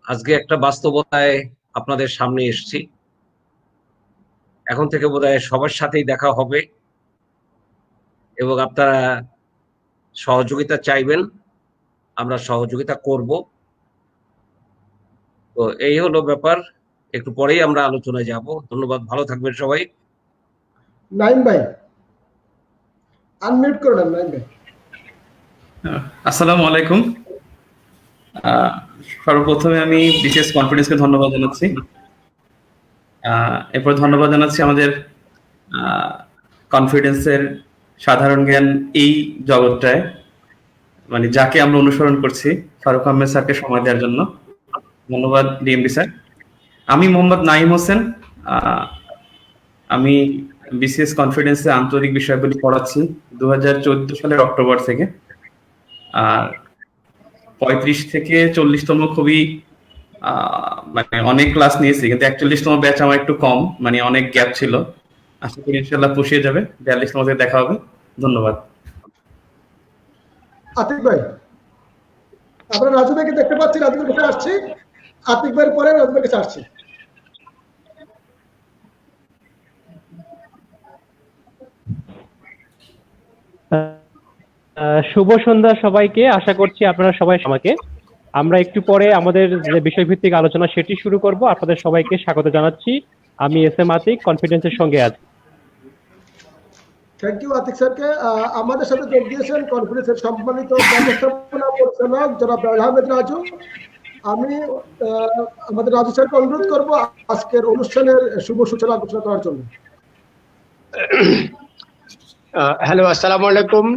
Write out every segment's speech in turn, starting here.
আজকে একটা বাস্তবতায় আপনাদের সামনে এসেছি। এখন থেকে বোধহয় সবার সাথেই দেখা হবে এবং আপনারা সহযোগিতা চাইবেন, আমরা সহযোগিতা করব। তো এই হলো ব্যাপার, একটু পরেই আমরা আলোচনায় যাব। ধন্যবাদ, ভালো থাকবেন সবাই। নাইম ভাই আনমিউট করে দেন। নাইম ভাই আসসালামু আলাইকুম। সর্বপ্রথমে আমি বিশেষ কনফিডেন্সকে ধন্যবাদ জানাচ্ছি। এরপর ধন্যবাদ জানাচ্ছি আমাদের কনফিডেন্সের সাধারণ জ্ঞান এই জগৎটায়, মানে যাকে আমরা অনুসরণ করছি, ফারুক আহমেদ স্যারকে সময় দেওয়ার জন্য ধন্যবাদ ডিএমডি স্যার। আমি মোহাম্মদ নাইম হোসেন, আমি বিসিএস কনফিডেন্সে আন্তরিক বিষয়গুলি পড়াচ্ছি 2014 সালের অক্টোবর থেকে। আর 35 থেকে 40তম খুবই মানে অনেক ক্লাস নিয়েছি, কিন্তু 41তম ব্যাচ আমার একটু কম, মানে অনেক গ্যাপ ছিল। আশা করি ইনশাআল্লাহ পুষিয়ে যাবে। 42তম থেকে দেখা হবে। ধন্যবাদ। আতিক ভাই, আমরা রাজু ভাইকে দেখতে পাচ্ছি, রাজু ভাইয়ের কাছে আসছি। আতিক ভাইয়ের পরে রাজু ভাইয়ের কাছে আসছি। শুভ সন্ধ্যা সবাইকে। আশা করছি আপনারা সবাই আমাকে। আমরা একটু পরে আমাদের যে বিষয়ভিত্তিক আলোচনা সেটি শুরু করব। আপনাদের সবাইকে স্বাগত জানাচ্ছি। আমি এস এম আতিক, কনফিডেন্সের সঙ্গে আছি। থ্যাংক ইউ আতিক স্যারকে। আমাদের সাথে যোগ দিয়েছেন কনফিডেন্সের সম্মানিত ব্যবস্থাপনা পরিচালক জনাব বেলাল আহমেদ রাজু। আমি আমাদের রাজু স্যারকে অনুরোধ করব আজকের অনুষ্ঠানের শুভ সূচনা ঘোষণা করার জন্য। হ্যালো, আসসালামু আলাইকুম।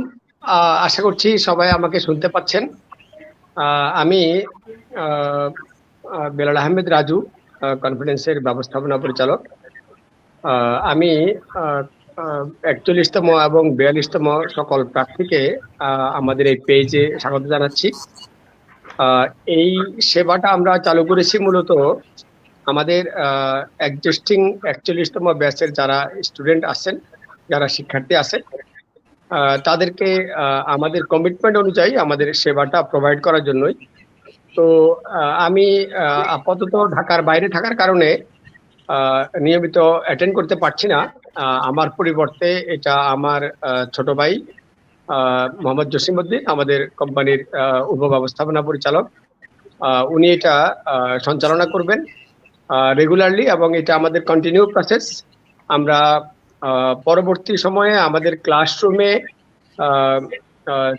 আশা করছি সবাই আমাকে শুনতে পাচ্ছেন। আমি বেলাল আহমেদ রাজু, কনফিডেন্সের ব্যবস্থাপনা পরিচালক। আমি 41তম এবং 42তম সকল প্রার্থীকে আমাদের এই পেজে স্বাগত জানাচ্ছি। এই সেবাটা আমরা চালু করেছি মূলত আমাদের এক্সিস্টিং 41তম ব্যাচের যারা স্টুডেন্ট আছেন, যারা শিক্ষার্থী আছেন, তাদেরকে আমাদের কমিটমেন্ট অনুযায়ী আমাদের সেবাটা প্রোভাইড করার জন্যই। তো আমি আপাতত ঢাকার বাইরে থাকার কারণে নিয়মিত অ্যাটেন্ড করতে পারছি না। আমার পরিবর্তে এটা আমার ছোট ভাই মোহাম্মদ জসিমউদ্দিন, আমাদের কোম্পানির উপব্যবস্থাপনা পরিচালক, উনি এটা সঞ্চালনা করবেন রেগুলারলি, এবং এটা আমাদের কন্টিনিউ প্রসেস। আমরা পরবর্তী সময়ে আমাদের ক্লাসরুমে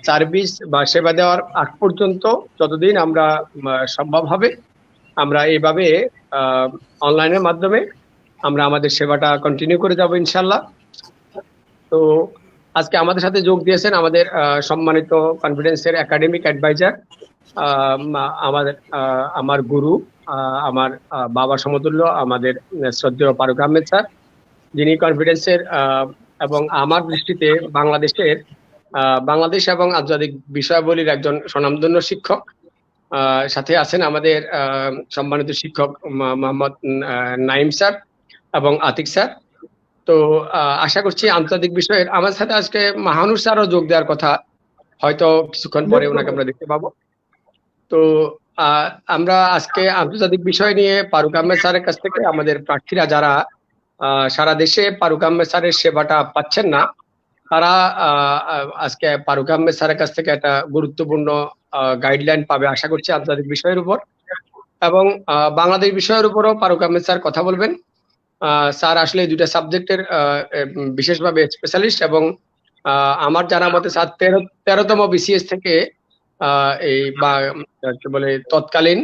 সার্ভিস বা সেবা দেওয়ার আগ পর্যন্ত যতদিন আমরা সম্ভব হবে, আমরা এইভাবে অনলাইনের মাধ্যমে আমরা আমাদের সেবাটা কন্টিনিউ করে যাব ইনশাল্লাহ। তো আজকে আমাদের সাথে যোগ দিয়েছেন আমাদের সম্মানিত কনফিডেন্সের একাডেমিক অ্যাডভাইজার, আমার গুরু, আমার বাবা সমতুল্য, আমাদের শ্রদ্ধেয় ফারুক আহমেদ স্যার, যিনি কনফিডেন্সের এবং আমার দৃষ্টিতে বাংলাদেশ এবং আন্তর্জাতিক বিষয়াবলীর একজন স্বনামধন্য শিক্ষক। সাথে আছেন আমাদের সম্মানিত শিক্ষক মোহাম্মদ নাইম স্যার এবং আতিক স্যার। তো আশা করছি আন্তর্জাতিক বিষয়ের আমার সাথে আজকে মাহানুর স্যারও যোগ দেওয়ার কথা, হয়তো কিছুক্ষণ পরে ওনাকে আমরা দেখতে পাবো। তো আমরা আজকে আন্তর্জাতিক বিষয় নিয়ে ফারুক আহমেদ স্যারের কাছ থেকে আমাদের প্রার্থীরা যারা সারা দেশে ফারুক আহমেদ স্যারের সেবাটা পাচ্ছেন না, তারা আজকে ফারুক আহমেদ স্যারের কাছ থেকে একটা গুরুত্বপূর্ণ গাইডলাইন পাবে আশা করছি আন্তর্জাতিক বিষয়ের উপর, এবং বাংলাদেশ বিষয়ের উপরও ফারুক আহমেদ স্যার কথা বলবেন। স্যার আসলে দুইটা সাবজেক্টের বিশেষভাবে স্পেশালিস্ট, এবং আমার জানা মতে স্যার 13তম বিসিএস থেকে এই বা কি বলে তৎকালীন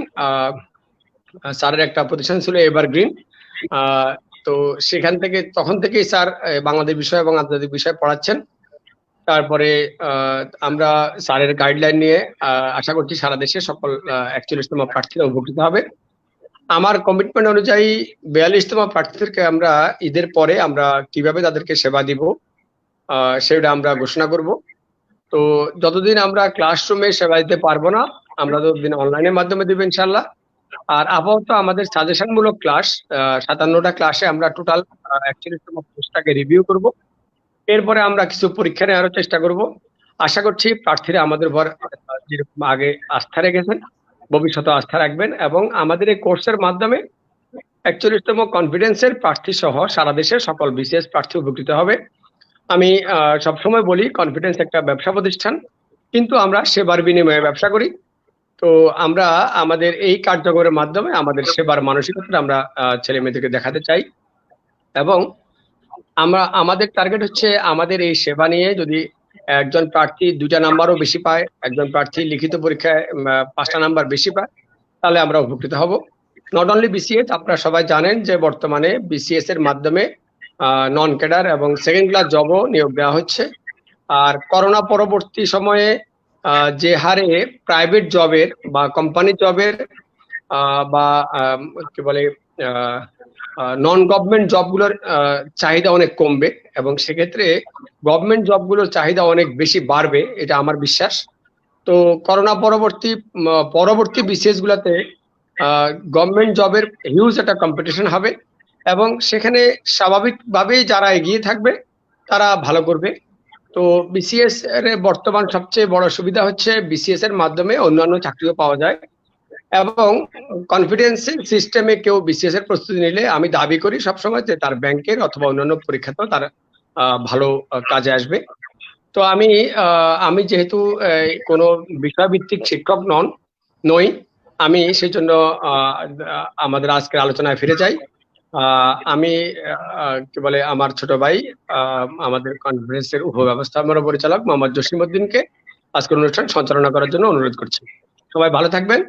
স্যারের একটা প্রতিষ্ঠান ছিল এভারগ্রিন। তো সেখান থেকে তখন থেকেই স্যার বাংলাদেশ বিষয় এবং আন্তর্জাতিক বিষয় পড়াচ্ছেন। তারপরে আমরা স্যারের গাইডলাইন নিয়ে আশা করছি সারা দেশে সকল 41তম প্রার্থীরা উপকৃত হবে। আমার কমিটমেন্ট অনুযায়ী 42তম প্রার্থীদেরকে আমরা ঈদের পরে আমরা কিভাবে তাদেরকে সেবা দিব সেটা আমরা ঘোষণা করব। তো যতদিন আমরা ক্লাসরুমে সেবা দিতে পারবো না, আমরা ততদিন অনলাইনের মাধ্যমে দেবো ইনশাল্লাহ। আর আপাতত আমাদের সাজেশনমূলক ক্লাস 57টা ক্লাসে আমরা টোটাল 41তম কোর্সটাকে রিভিউ করব। এরপরে আমরা কিছু পরীক্ষা নেওয়ার চেষ্টা করব। আশা করছি প্রার্থীরা আমাদের উপর যেরকম আগে আস্থা রেখেছেন ভবিষ্যতে আস্থা রাখবেন এবং আমাদের এই কোর্সের মাধ্যমে 41তম কনফিডেন্সের প্রার্থী সহ সারা দেশের সকল বিসিএস প্রার্থী উপকৃত হবে। আমি সবসময় বলি কনফিডেন্স একটা ব্যবসা প্রতিষ্ঠান, কিন্তু আমরা সেবার বিনিময়ে ব্যবসা করি। তো আমরা আমাদের এই কার্যক্রমের মাধ্যমে আমাদের সেবার মানসিকতা আমরা ছেলে মেয়েদেরকে দেখাতে চাই এবং আমাদের টার্গেট হচ্ছে আমাদের এই সেবা নিয়ে যদি একজন প্রার্থী 2টা নাম্বারও বেশি পায়, একজন প্রার্থী লিখিত পরীক্ষায় 5টা নাম্বার বেশি পায়, তাহলে আমরা উপকৃত হব। নট অনলি বিসিএস, আপনারা সবাই জানেন যে বর্তমানে বিসিএস এর মাধ্যমে নন ক্যাডার এবং সেকেন্ড ক্লাস জবও নিয়োগ দেওয়া হচ্ছে। আর করোনা পরবর্তী সময়ে যে হারে প্রাইভেট জবের বা কোম্পানি জবের বা কি বলে নন গভর্নমেন্ট জবগুলোর চাহিদা অনেক কমবে এবং সেক্ষেত্রে গভর্নমেন্ট জবগুলোর চাহিদা অনেক বেশি বাড়বে, এটা আমার বিশ্বাস। তো করোনা পরবর্তী বিসিএস গুলাতে গভর্নমেন্ট জবের হিউজ একটা কম্পিটিশন হবে এবং সেখানে স্বাভাবিকভাবেই যারা এগিয়ে থাকবে তারা ভালো করবে। তো বিসিএস এর বর্তমান সবচেয়ে বড় সুবিধা হচ্ছে বিসিএস এর মাধ্যমে অন্যান্য চাকরিও পাওয়া যায় এবং কনফিডেন্স সিস্টেমে কেউ বিসিএস এর প্রস্তুতি নিলে আমি দাবি করি সবসময় যে তার ব্যাংকের অথবা অন্যান্য পরীক্ষাতেও তার ভালো কাজে আসবে। তো আমি যেহেতু কোনো বিষয়ভিত্তিক শিক্ষক নই, আমি সেই জন্য আমাদের আজকের আলোচনায় ফিরে যাই। আমি কি বলে আমার ছোট ভাই আমাদের কনফারেন্সের উপব্যবস্থাপনা পরিচালক মোহাম্মদ জসিমউদ্দিনকে আজকের অনুষ্ঠান সঞ্চালনা করার জন্য অনুরোধ করছি। সবাই ভালো থাকবেন,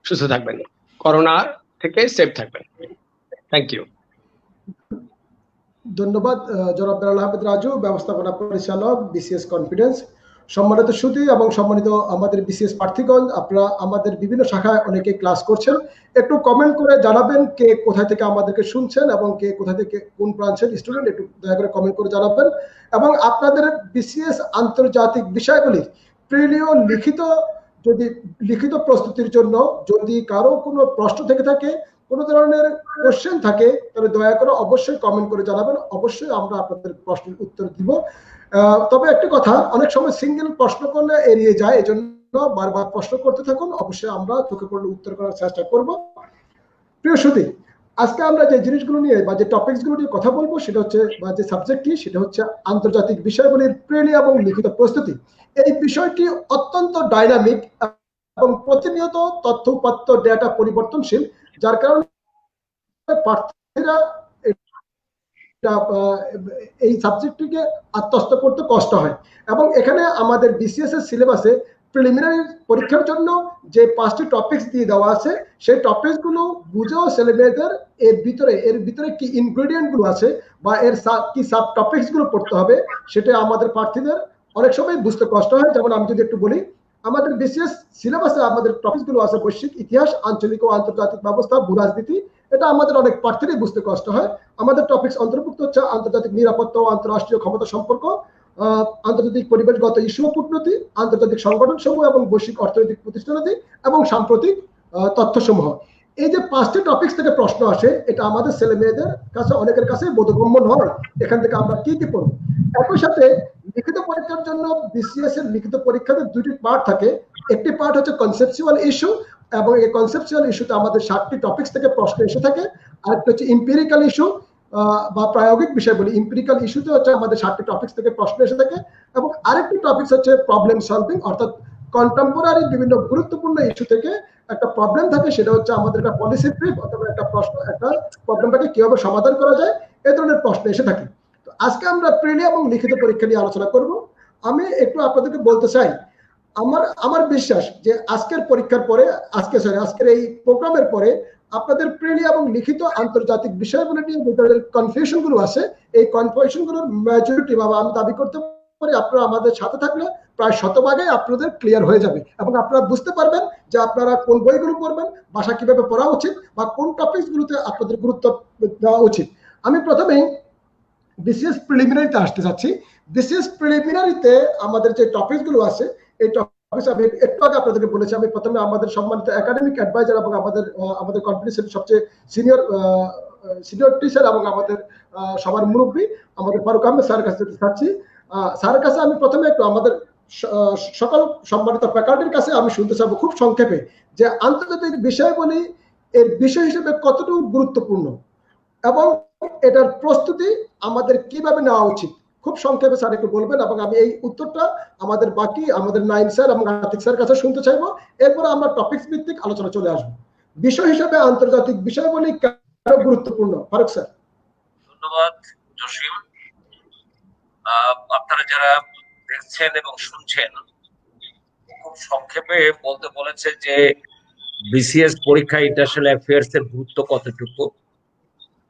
সুস্থ থাকবেন, করোনা থেকে সেফ থাকবেন। Thank you. ধন্যবাদ জনাব বেলাল আহমেদ রাজু, ব্যবস্থাপনা পরিচালক বিসিএস কনফিডেন্স। সম্মানিত সুধী এবং সম্মানিত আমাদের বিসিএস প্রার্থীগণ, আপনারা আমাদের বিভিন্ন শাখায় অনেকে ক্লাস করছেন, একটু কমেন্ট করে জানাবেন কে কোথা থেকে আমাদেরকে শুনছেন এবং কে কোথা থেকে কোন ব্রাঞ্চের স্টুডেন্ট, একটু দয়া করে কমেন্ট করে জানাবেন। এবং আপনাদের বিসিএস আন্তর্জাতিক বিষয়গুলির প্রিলিও লিখিত প্রস্তুতির জন্য যদি কারো কোনো প্রশ্ন থেকে থাকে, কোনো ধরনের কোশ্চেন থাকে, তাহলে দয়া করে অবশ্যই কমেন্ট করে জানাবেন, অবশ্যই আমরা আপনাদের প্রশ্নের উত্তর দিব। তবে একটা কথা, অনেক সময় সিঙ্গেল প্রশ্ন করলে এড়িয়ে যায়, এই জন্য বারবার প্রশ্ন করতে থাকুন, অবশ্যই আমরা চোখে পড়লে উত্তর করার চেষ্টা করব। প্রিয় সুধী, আজকে আমরা যে জিনিসগুলো নিয়ে বা যে টপিকসগুলো নিয়ে কথা বলবো সেটা হচ্ছে, বা যে সাবজেক্টটি সেটা হচ্ছে আন্তর্জাতিক বিষয়গুলির প্রিলি এবং লিখিত প্রস্তুতি। এই বিষয়টি অত্যন্ত ডাইনামিক এবং প্রতিনিয়ত তথ্য উপাত্ত ডেটা পরিবর্তনশীল, যার কারণে প্রার্থীরা এই সাবজেক্টটিকে আত্মস্থ করতে কষ্ট হয়। এবং এখানে আমাদের বিসিএস এর সিলেবাসে প্রিলিমিনারি পরীক্ষার জন্য যে 5টি টপিকস দিয়ে দেওয়া আছে, সেই টপিকস গুলো বুঝেও ছেলেমেয়েদের এর ভিতরে কি ইনগ্রেডিয়েন্ট গুলো আছে বা এর কি সাব টপিকস গুলো পড়তে হবে, সেটা আমাদের প্রার্থীদের অনেক সময় বুঝতে কষ্ট হয়। যেমন আমি যদি একটু বলি, আমাদের বিসিএস সিলেবাসে আমাদের টপিকস গুলো আছে বৈশ্বিক ইতিহাস, আঞ্চলিক ও আন্তর্জাতিক ব্যবস্থা, ভূরাজনীতি। এটা আমাদের অনেক প্রার্থীরই বুঝতে কষ্ট হয়। আমাদের টপিকস অন্তর্ভুক্ত হচ্ছে আন্তর্জাতিক নিরাপত্তা ও আন্তঃরাষ্ট্রীয় ক্ষমতা সম্পর্ক, আন্তর্জাতিক পরিবেশগত ইস্যু ও কূটনীতি, আন্তর্জাতিক সংগঠন সমূহ এবং বৈশ্বিক অর্থনৈতিক প্রতিষ্ঠানাদি এবং সাম্প্রতিক তথ্যসমূহ। এই যে 5টি টপিকস থেকে প্রশ্ন আসে, এটা আমাদের ছেলে মেয়েদের কাছে অনেকের কাছে বোধগম্য নয়, এখান থেকে আমরা কি কি পড়ব। একই সাথে লিখিত পরীক্ষার জন্য বিসিএস এর লিখিত পরীক্ষাতে 2টি পার্ট থাকে। একটি পার্ট হচ্ছে কনসেপচুয়াল ইস্যু, এবং এই কনসেপচুয়াল ইস্যুতে আমাদের 7টি টপিকস থেকে প্রশ্ন এসে থাকে। আরেকটা হচ্ছে এমপিরিক্যাল ইস্যু বা প্রায়োগিক বিষয় বলি। এমপিরিক্যাল ইস্যুতে হচ্ছে আমাদের 7টি টপিকস থেকে প্রশ্ন এসে থাকে। এবং আরেকটি টপিকস হচ্ছে প্রবলেম সলভিং, অর্থাৎ কন্টেম্পোরারি বিভিন্ন গুরুত্বপূর্ণ ইস্যু থেকে একটা প্রবলেম থাকে, সেটা হচ্ছে আমাদের একটা পলিসি ব্রিফ অথবা একটা প্রবলেমটাকে কিভাবে সমাধান করা যায়, এই ধরনের প্রশ্ন এসে থাকে। তো আজকে আমরা প্রিলি এবং লিখিত পরীক্ষা নিয়ে আলোচনা করব। আমি একটু আপনাদেরকে বলতে চাই, আমার বিশ্বাস যে আজকের পরীক্ষার পরে, আজকের এই প্রোগ্রামের পরে আপনাদের প্রিলি এবং লিখিত আন্তর্জাতিক বিষয়গুলো নিয়ে যে কনফিউশন গুলো আছে, এই কনফিউশন গুলোর মেজরিটি বা আমি দাবি করতে পারি আপনারা আমাদের সাথে থাকলে প্রায় শতভাগে আপনাদের ক্লিয়ার হয়ে যাবে এবং আপনারা বুঝতে পারবেন যে আপনারা কোন বইগুলো পড়বেন, ভাষা কিভাবে পড়া উচিত বা কোন টপিকস গুলোতে আপনাদের গুরুত্ব দেওয়া উচিত। আমি প্রথমেই বিসিএস প্রিলিমিনারিতে আসতে যাচ্ছি। বিসিএস প্রিলিমিনারিতে আমাদের যে টপিকস গুলো আছে, এই টপিকস আমি একটু আগে আপনাদেরকে বলেছি। আমি প্রথমে আমাদের সম্মানিত একাডেমিক অ্যাডভাইজার এবং আমাদের কনফারেন্সের সবচেয়ে সিনিয়র টিচার এবং আমাদের সবার মুরব্বী আমাদের ফারুক আহমেদ স্যারের কাছে যাচ্ছি। স্যারের কাছে আমি প্রথমে একটু আমাদের সকল সম্মানিত ফ্যাকাল্টির কাছে আমি শুনতে চাবো খুব সংক্ষেপে যে আন্তর্জাতিক বিষয়াবলী এর বিষয় হিসেবে কতটুকু গুরুত্বপূর্ণ এবং এটার প্রস্তুতি আমাদের কিভাবে নেওয়া উচিত, খুব সংক্ষেপে স্যার একটু বলবেন এবং আমি এই উত্তরটা আমাদের নাইম স্যার এবং আতিক স্যার কাছে শুনতে চাইবো। এরপরে আমরা টপিকস ভিত্তিক আলোচনা চলে আসবো। বিষয় হিসেবে আন্তর্জাতিক বিষয়াবলী কেন গুরুত্বপূর্ণ, ফারুক স্যার। ধন্যবাদ জসিম। আপনারা যারা দেখছেন এবং শুনছেন, খুব সংক্ষেপে বলতে বলেছে যে বিসিএস পরীক্ষা ইন্টারন্যাশনাল অ্যাফেয়ার্স এর গুরুত্ব কতটুকু।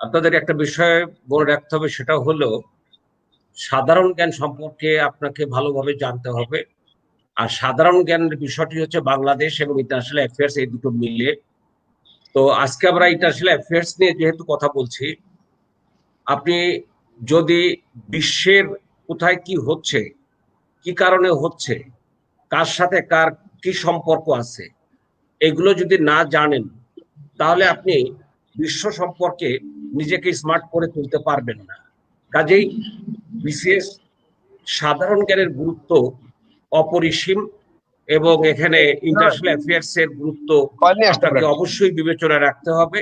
আপনাদের একটা বিষয় মনে রাখতে হবে, সেটা হলো সাধারণ জ্ঞান সম্পর্কে আপনাকে ভালোভাবে জানতে হবে। আর সাধারণ জ্ঞানের বিষয়টি হচ্ছে বাংলাদেশ এবং ইন্টারন্যাশনাল অ্যাফেয়ার্স এই দুটো মিলে। তো আজকে আমরা ইন্টারন্যাশনাল অ্যাফেয়ার্স নিয়ে যেহেতু কথা বলছি, আপনি যদি বিশ্বের কোথায় কি হচ্ছে, কি কারণে হচ্ছে, কার সাথে কার কি সম্পর্ক আছে, এগুলো যদি না জানেন তাহলে আপনি বিশ্ব সম্পর্কে নিজেকে স্মার্ট করে তুলতে পারবেন না। কাজেই বিশেষ সাধারণ জ্ঞানের গুরুত্ব অপরিসীম এবং এখানে ইন্টারন্যাশনাল অ্যাফেয়ার্স এর গুরুত্ব আপনাকে অবশ্যই বিবেচনায় রাখতে হবে।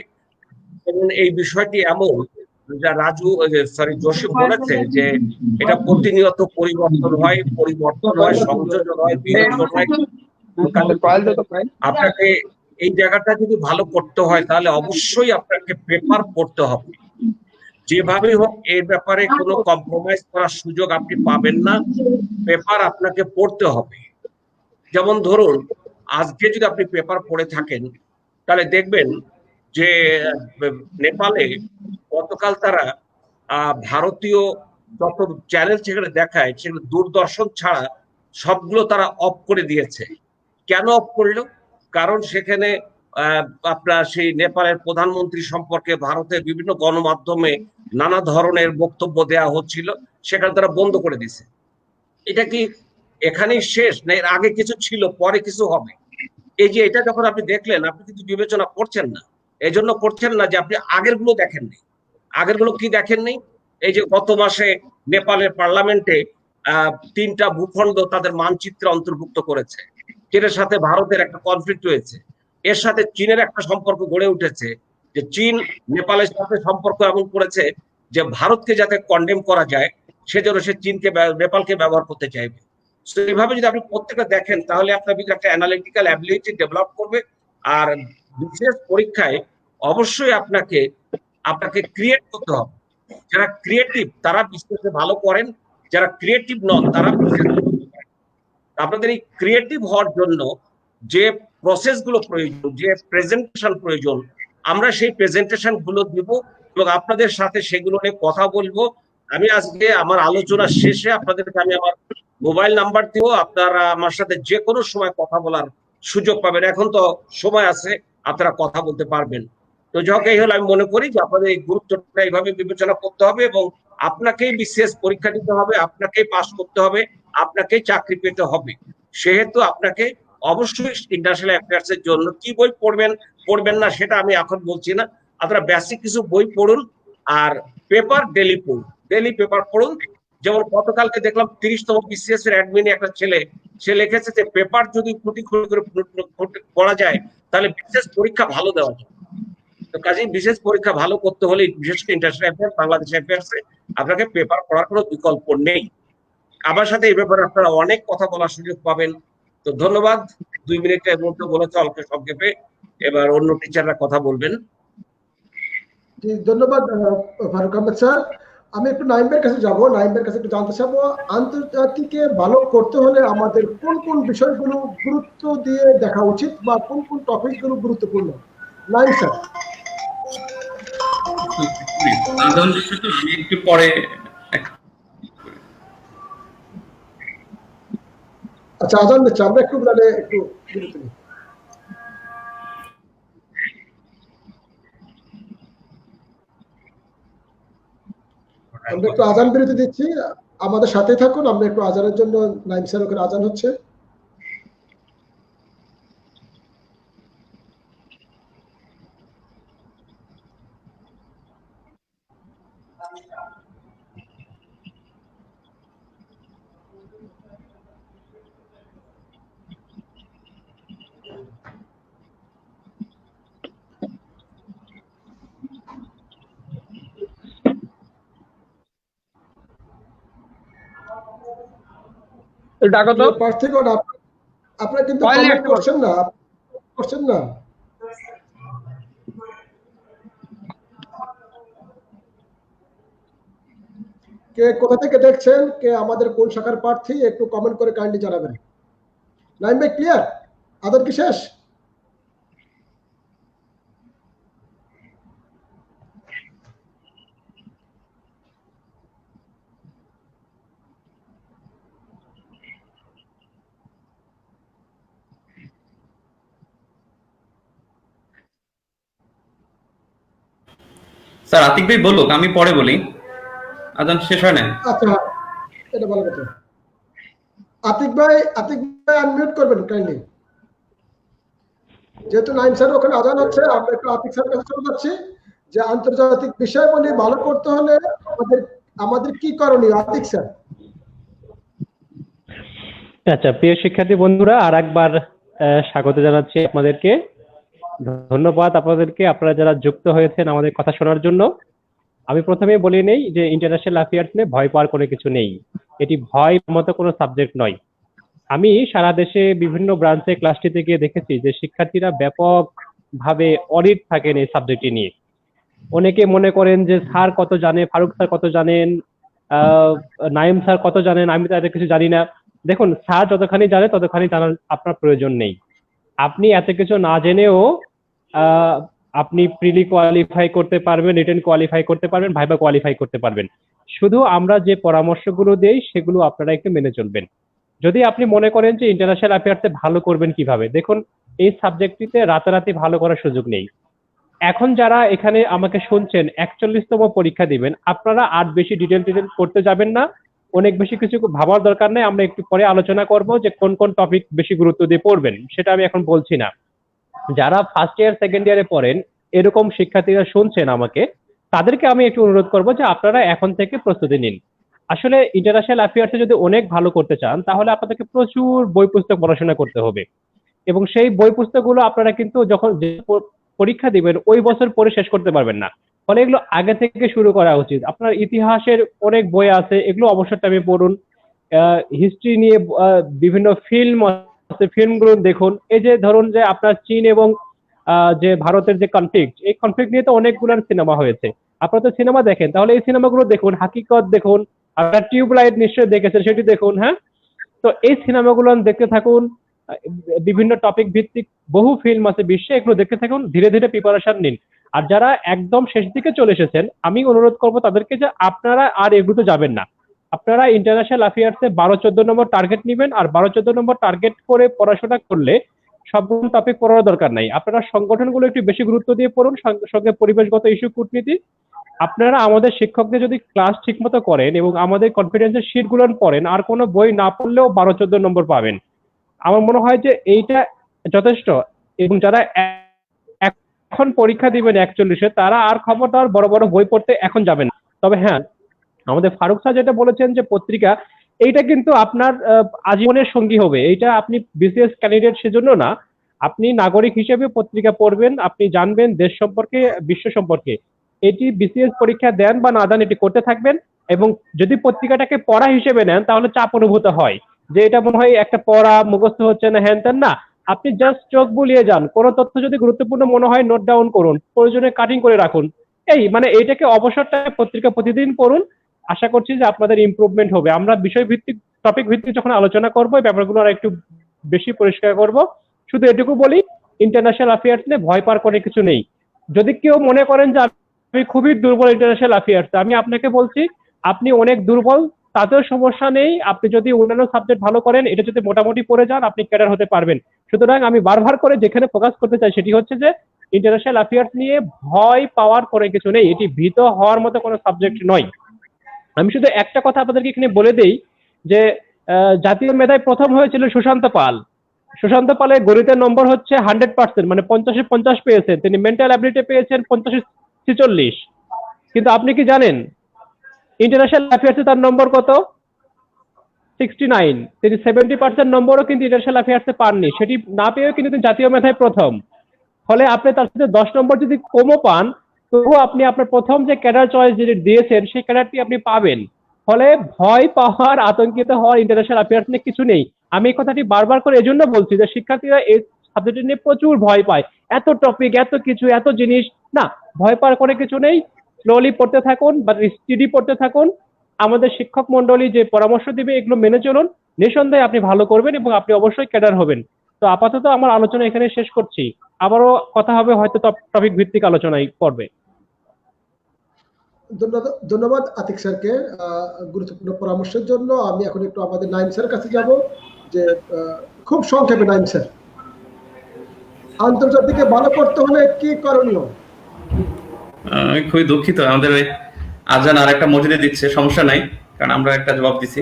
এবং এই বিষয়টি এমন যা জসিম বলেছে যে এটা প্রতিনিয়ত পরিবর্তন হয়, সংযোজন হয়, বিয়োজন হয়। আপনাকে এই জায়গাটা যদি ভালো করতে হয় তাহলে অবশ্যই আপনাকে পেপার পড়তে হবে। যেভাবেই হোক এর ব্যাপারে কোনো কম্প্রোমাইজ করার সুযোগ আপনি পাবেন না, পেপার আপনাকে পড়তে হবে। যেমন ধরুন, আজকে যদি আপনি পেপার পড়ে থাকেন তাহলে দেখবেন যে নেপালে গতকাল তারা ভারতীয় যত চ্যানেল সেখানে দেখায় সেগুলো দূরদর্শন ছাড়া সবগুলো তারা অফ করে দিয়েছে। কেন অফ করলো? কারণ সেখানে আপনার সেই নেপালের প্রধানমন্ত্রী সম্পর্কে ভারতের বিভিন্ন গণমাধ্যমে নানা ধরনের বক্তব্য দেওয়া হচ্ছিল, সেখানে তারা বন্ধ করে দিছে। এটা কি এখানেই শেষ, না এর আগে কিছু ছিল, পরে কিছু হবে? এই যে এটা যখন আপনি দেখলেন, আপনি কিন্তু বিবেচনা করছেন না। এই জন্য করছেন না যে আপনি আগের গুলো দেখেননি। আগের গুলো কি দেখেননি? এই যে গত মাসে নেপালের পার্লামেন্টে 3টা ভূখণ্ড তাদের মানচিত্রে অন্তর্ভুক্ত করেছে। চীনের সাথে ভারতের একটা কনফ্লিক্ট হয়েছে, এর সাথে চীনের একটা সম্পর্ক গড়ে উঠেছে যে চীন নেপালের সাথে সম্পর্ক এমন করেছে যে ভারতকে যাতে কন্ডেম করা যায় সেজন্য সে নেপালকে ব্যবহার করতে চাইবে। এইভাবে যদি আপনি প্রত্যেকটা দেখেন তাহলে আপনার ভিতরে একটা অ্যানালিটিক্যাল অ্যাবিলিটি ডেভেলপ করবে। আর বিশেষ পরীক্ষায় অবশ্যই আপনাকে ক্রিয়েট করতে হবে। যারা ক্রিয়েটিভ তারা বিশেষে ভালো করেন, যারা ক্রিয়েটিভ নন তারা বিশেষ। আপনাদের এই ক্রিয়েটিভ হওয়ার জন্য যে প্রসেস গুলো প্রয়োজন, যে প্রেজেন্টেশন প্রয়োজন, আমরা সেই প্রেজেন্টেশন গুলো দিব এবং আপনাদের সাথে সেগুলো নিয়ে কথা বলবো। আমি আজকে আমার আলোচনা শেষে আপনাদেরকে আমি আমার মোবাইল নাম্বার দিব, আপনারা আমার সাথে যে কোনো সময় কথা বলার সুযোগ পাবেন। এখন তো সময় আছে, আপনারা কথা বলতে পারবেন। তো যাক, এই হলো আমি মনে করি যে আপনাদের এই গুরুত্বটা এইভাবে বিবেচনা করতে হবে এবং আপনাকেই বিশেষ পরীক্ষা দিতে হবে, আপনাকেই পাস করতে হবে, আপনাকেই চাকরি পেতে হবে। সেহেতু আপনাকে অবশ্যই ইন্টারন্যাশনাল অ্যাফেয়ার্স এর জন্য কি বই পড়বেন না সেটা আমি এখন বলছি না। আপনারা বেসিক কিছু বই পড়ুন আর পেপার ডেলি পড়ুন, ডেলি পেপার পড়ুন। যেমন গতকালকে দেখলাম 30তম বিসিএস এর অ্যাডমিনে একটা ছেলে, সে লিখেছে যে পেপার যদি খুঁটি করে পড়া যায় তাহলে বিশেষ পরীক্ষা ভালো দেওয়া যায়। তো কাজেই বিশেষ পরীক্ষা ভালো করতে হলে বিশেষ করে ইন্টারন্যাশনাল অ্যাফেয়ার্স, বাংলাদেশ অ্যাফেয়ার্সে আপনাকে পেপার পড়ার কোনো বিকল্প নেই। আমার সাথে এই ব্যাপারে আপনারা অনেক কথা বলার সুযোগ পাবেন। তো ধন্যবাদ। 2 মিনিটের মধ্যে বলেছে অল্প সংক্ষেপে, এবার অন্য টিচাররা কথা বলবেন। জি, ধন্যবাদ ফারুক আহমেদ স্যার। আমি একটু নাইমের কাছে যাব, নাইমের কাছে একটু জানতে চাবো আন্তর্জাতিকে ভালো করতে হলে আমাদের কোন কোন বিষয়গুলো গুরুত্ব দিয়ে দেখা উচিত বা কোন কোন টপিকগুলো গুরুত্বপূর্ণ। নাইম স্যার। একটু পরে আচ্ছা, আজান দিচ্ছে, আমরা একটু তাহলে একটু বিরতি নিই। আমরা একটু আজান বিরতি দিচ্ছি, আমাদের সাথে থাকুন। আমরা একটু আজানের জন্য, নাইম স্যার ওখানে আজান হচ্ছে। ডাকো তো। প্রার্থীগণ, আপনারা কিন্তু File কমেন্ট একটা করছেন না। কে কোথা থেকে দেখছেন, কে আমাদের কোন শাখার প্রার্থী, একটু কমেন্ট করে কাইন্ডলি জানাবেন। নাইম ভাই, ক্লিয়ার? আদর কি শেষ? স্যার আতিক ভাই বলুক, আমি পরে বলি, আজান শেষ হয় না। আচ্ছা, এটা ভালো কথা। আতিক ভাই আনমিউট করবেন কাইন্ডলি। যেহেতু নাইম স্যার ওখানে আজান হচ্ছে, আমরা একটু আতিক স্যারের কাছে চলে যাচ্ছি যে আন্তর্জাতিক বিষয়গুলি ভালো করতে হলে আমাদের কি করণীয়, আতিক স্যার? আচ্ছা, প্রিয় শিক্ষার্থী বন্ধুরা, আর একবার স্বাগত জানাচ্ছি আপনাদেরকে। ধন্যবাদ আপনাদেরকে, আপনারা যারা যুক্ত হয়েছেন আমাদের কথা শোনার জন্য। আমি প্রথমে বলে নেই যে ইন্টারন্যাশনাল অ্যাফেয়ার্স নিয়ে ভয় পাওয়ার কোনো কিছু নেই। এটি ভয় মতো কোনো সাবজেক্ট নয়। আমি সারা দেশে বিভিন্ন ব্রাঞ্চে ক্লাসটিতে গিয়ে দেখেছি যে শিক্ষার্থীরা ব্যাপকভাবে অডিট থাকেন এই সাবজেক্টটি নিয়ে। অনেকে মনে করেন যে স্যার কত জানে, ফারুক স্যার কত জানেন, নাইম স্যার কত জানেন, আমি তো এত কিছু জানি না। দেখুন, স্যার যতখানি জানে ততখানি জানার আপনার প্রয়োজন নেই। আপনি এত কিছু না জেনেও আপনি প্রিলি কোয়ালিফাই করতে পারবেন, রিটেন কোয়ালিফাই করতে পারবেন, ভাইভা কোয়ালিফাই করতে পারবেন। শুধু আমরা যে পরামর্শগুলো দেই সেগুলো আপনারা একটু মেনে চলবেন। যদি আপনি মনে করেন যে ইন্টারন্যাশনাল অ্যাফেয়ার্সে ভালো করবেন কিভাবে, দেখুন এই সাবজেক্টটিতে রাতারাতি ভালো করার সুযোগ নেই। এখন যারা এখানে আমাকে শুনছেন 41তম পরীক্ষা দিবেন, আপনারা আর বেশি ডিটেল করতে যাবেন না, অনেক বেশি কিছু ভাবার দরকার নেই। আমরা একটু পরে আলোচনা করব যে কোন কোন টপিক বেশি গুরুত্ব দিয়ে পড়বেন, সেটা আমি এখন বলছি না। যারা ফার্স্ট ইয়ার সেকেন্ড ইয়ারে পড়েন এরকম শিক্ষার্থীরা শুনছেন আমাকে, তাদেরকে আমি একটু অনুরোধ করব যে আপনারা এখন থেকে প্রস্তুতি নিন। আসলে ইন্টারন্যাশনাল অ্যাফেয়ার্সে যদি অনেক ভালো করতে চান তাহলে আপনাদেরকে প্রচুর বই পুস্তক পড়াশোনা করতে হবে, এবং সেই বই পুস্তকগুলো আপনারা কিন্তু যখন পরীক্ষা দিবেন ওই বছর পরে শেষ করতে পারবেন না। ফলে এগুলো আগে থেকে শুরু করা উচিত। আপনার ইতিহাসের অনেক বই আছে, এগুলো অবসর টাইমে পড়ুন। হিস্ট্রি নিয়ে বিভিন্ন ফিল্ম আছে, ফিল্মগুলো দেখুন। এই যে ধরুন যে আপনার চীন এবং যে ভারতের যে কনফ্লিক্ট, এই কনফ্লিক্ট নিয়ে তো অনেকগুলো সিনেমা হয়েছে। আপনারা তো সিনেমা দেখেন, তাহলে এই সিনেমাগুলো দেখুন। হাকিকত দেখুন, আপনার টিউবলাইট নিশ্চয়ই দেখেছেন, সেটি দেখুন। হ্যাঁ, তো এই সিনেমাগুলো দেখতে থাকুন। বিভিন্ন টপিক ভিত্তিক বহু ফিল্ম আছে বিশ্বে, এগুলো দেখতে থাকুন, ধীরে ধীরে প্রিপারেশন নিন। আর যারা একদম শেষ দিকে চলে এসেছেন, আমি অনুরোধ করবো তাদেরকে যে আপনারা আর এগুলোতে যাবেন না। আপনারা ইন্টারন্যাশনাল অ্যাফেয়ার্সে 12-14 নম্বর টার্গেট নেবেন, আর 12-14 নম্বর টার্গেট করে পড়াশোনা করলে সবগুলো টপিক পড়ার দরকার নাই। আপনারা সংগঠনগুলো একটু বেশি গুরুত্ব দিয়ে পড়ুন, সঙ্গে পরিবেশগত ইস্যু, কূটনীতি। আপনারা আমাদের শিক্ষকদের যদি ক্লাস ঠিক মতো করেন এবং আমাদের কনফিডেন্সের শিট গুলো পড়েন, আর কোনো বই না পড়লেও 12-14 নম্বর পাবেন। আমার মনে হয় যে এইটা যথেষ্ট। এবং যারা এখন পরীক্ষা দিবেন 41-এ, তারা আর খবরদার বড় বড় বই পড়তে এখন যাবেন। তবে হ্যাঁ, আমাদের ফারুক স্যার যেটা বলেছেন যে পত্রিকা, এইটা কিন্তু আপনার আজীবনের সঙ্গী হবে। এইটা আপনি বিসিএস ক্যান্ডিডেট সেজন্য না, আপনি নাগরিক হিসেবে পত্রিকা পড়বেন, আপনি জানবেন দেশ সম্পর্কে, বিশ্ব সম্পর্কে। এটি বিসিএস পরীক্ষা দেন বা না দেন, এটি করতে থাকবেন। এবং যদি পত্রিকাটাকে পড়া হিসেবে নেন তাহলে চাপ অনুভূত হয় যে এটা মনে হয় একটা পড়া, মুখস্থ হচ্ছে না, হ্যান ত্যান না। আপনি জাস্ট চোখ বুলিয়ে যান, কোনো তথ্য যদি গুরুত্বপূর্ণ মনে হয় নোট ডাউন করুন, প্রয়োজনে কাটিং করে রাখুন। এই মানে এইটাকে অবসরটা পত্রিকা প্রতিদিন পড়ুন। আশা করছি যে আপনাদের ইমপ্রুভমেন্ট হবে। আমরা বিষয় ভিত্তিক, টপিক ভিত্তিক যখন আলোচনা করবো, এই ব্যাপারগুলো আর একটু বেশি পরিষ্কার করব। শুধু এটুকু বলি, ইন্টারন্যাশনাল অ্যাফেয়ার্স নিয়ে ভয় পাওয়ার কোনো কিছু নেই। যদি কেউ মনে করেন যে আমি খুবই দুর্বল ইন্টারন্যাশনাল অ্যাফেয়ার্স, আমি আপনাকে বলছি আপনি অনেক দুর্বল, তাতেও সমস্যা নেই। আপনি যদি অন্যান্য সাবজেক্ট ভালো করেন, এটা যদি মোটামুটি পড়ে যান, আপনি ক্যাডার হতে পারবেন। সুতরাং আমি বারবার করে যেখানে ফোকাস করতে চাই সেটি হচ্ছে যে ইন্টারন্যাশনাল অ্যাফেয়ার্স নিয়ে ভয় পাওয়ার কোনো কিছু নেই। এটি ভীত হওয়ার মতো কোনো সাবজেক্ট নয়। আমি শুধু একটা কথা আপনাদেরকে এখানে বলে দেই যে জাতীয় মেধায় প্রথম হয়েছিল সুশান্ত পাল। সুশান্ত পালের গণিতের নম্বর হচ্ছে 100%, মানে 50-এ 50 পেয়েছেন। তিনি মেন্টাল অ্যাবিলিটি পেয়েছেন 50-এ 46। কিন্তু আপনি কি জানেন ইন্টারন্যাশনাল অ্যাফেয়ার্সে তার নম্বর কত? 69। তিনি 70% নম্বরও কিন্তু ইন্টারন্যাশনাল অ্যাফেয়ার্সে পাননি। সেটি না পেয়েও কিন্তু তিনি জাতীয় মেধায় প্রথম। ফলে আপনি তার সাথে 10 নম্বর যদি কমও পান, তবুও আপনি আপনার প্রথম যে ক্যাডার চয়েস যেটি দিয়েছেন সেই ক্যাডারটি আপনি পাবেন। ফলে ভয় পাওয়ার, আতঙ্কিত হওয়ার ইন্টারন্যাশনাল অ্যাফেয়ার্স নিয়ে কিছু নেই। আমি এই কথাটি বারবার করে এজন্য বলছি যে শিক্ষার্থীরা এই সাবজেক্ট নিয়ে প্রচুর ভয় পায়, এত টপিক, এত কিছু, এত জিনিস। না, ভয় পাওয়ার কোনো কিছু নেই। স্লোলি পড়তে থাকুন বা স্টাডি পড়তে থাকুন। আমাদের শিক্ষক মন্ডলী যে পরামর্শ দিবে এগুলো মেনে চলুন, নিঃসন্দেহে আপনি ভালো করবেন এবং আপনি অবশ্যই ক্যাডার হবেন। তো আপাতত আমার আলোচনা এখানে শেষ করছি। আবারও কথা হবে হয়তো টপিক ভিত্তিক আলোচনায় পর্বে। ধন্যবাদ আতিক স্যারকে গুরুত্বপূর্ণ পরামর্শের জন্য। আমি এখন একটু আমাদের নাইম স্যারের কাছে যাব, যে খুব সংক্ষেপে নাইম স্যার, আন্তর্জাতিকে ভালো করতে হলে কি করণীয়? আমি খুবই দুঃখিত, আমাদের ওই আজান আর একটা মসজিদে দিচ্ছে, সমস্যা নাই, কারণ আমরা একটা জবাব দিছি।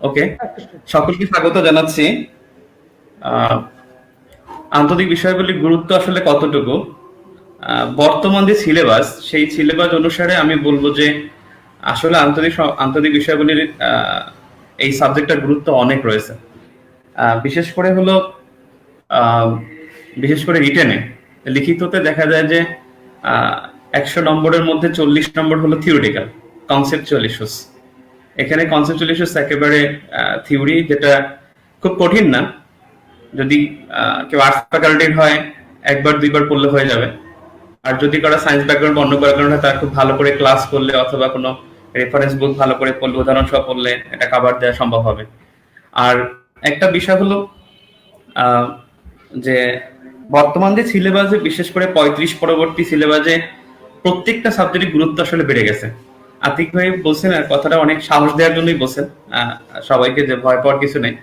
ওকে, সকলকে স্বাগত জানাচ্ছি। আন্তর্জাতিক বিষয়গুলির গুরুত্ব আসলে কতটুকু, বর্তমান যে সিলেবাস, সেই সিলেবাস অনুসারে আমি বলবো যে আসলে আন্তর্জাতিক বিষয়গুলির এই সাবজেক্টটার গুরুত্ব অনেক রয়েছে। বিশেষ করে রিটেনে, লিখিততে দেখা যায় যে 100 নম্বরের মধ্যে 40 নম্বর হলো থিওরিটিক্যাল, কনসেপচুয়াল ইস্যুস। এখানে কনসেপচুয়াল ইস্যুস একেবারে থিওরি, যেটা খুব কঠিন না, যদি কেউ আর্টস ফ্যাকাল্টির হয় একবার দুইবার পড়লে হয়ে যাবে। আর যদি কারো সায়েন্স ব্যাকগ্রাউন্ড বা অন্য ব্যাকগ্রাউন্ড হয়, তার খুব ভালো করে ক্লাস করলে অথবা কোনো রেফারেন্স বুক ভালো করে পড়লে, উদাহরণ সহ পড়লে এটা কভার দেওয়া সম্ভব হবে। আর একটা বিষয় হলো যে বর্তমান যে সিলেবাসে, বিশেষ করে 35 পরবর্তী সিলেবাসে প্রত্যেকটা সাবজেক্টের গুরুত্ব আসলে বেড়ে গেছে। আতিক ভাই বলছেন, আর কথাটা অনেক সাহস দেওয়ার জন্যই বলছেন সবাইকে, যে ভয় পাওয়ার কিছু নেই।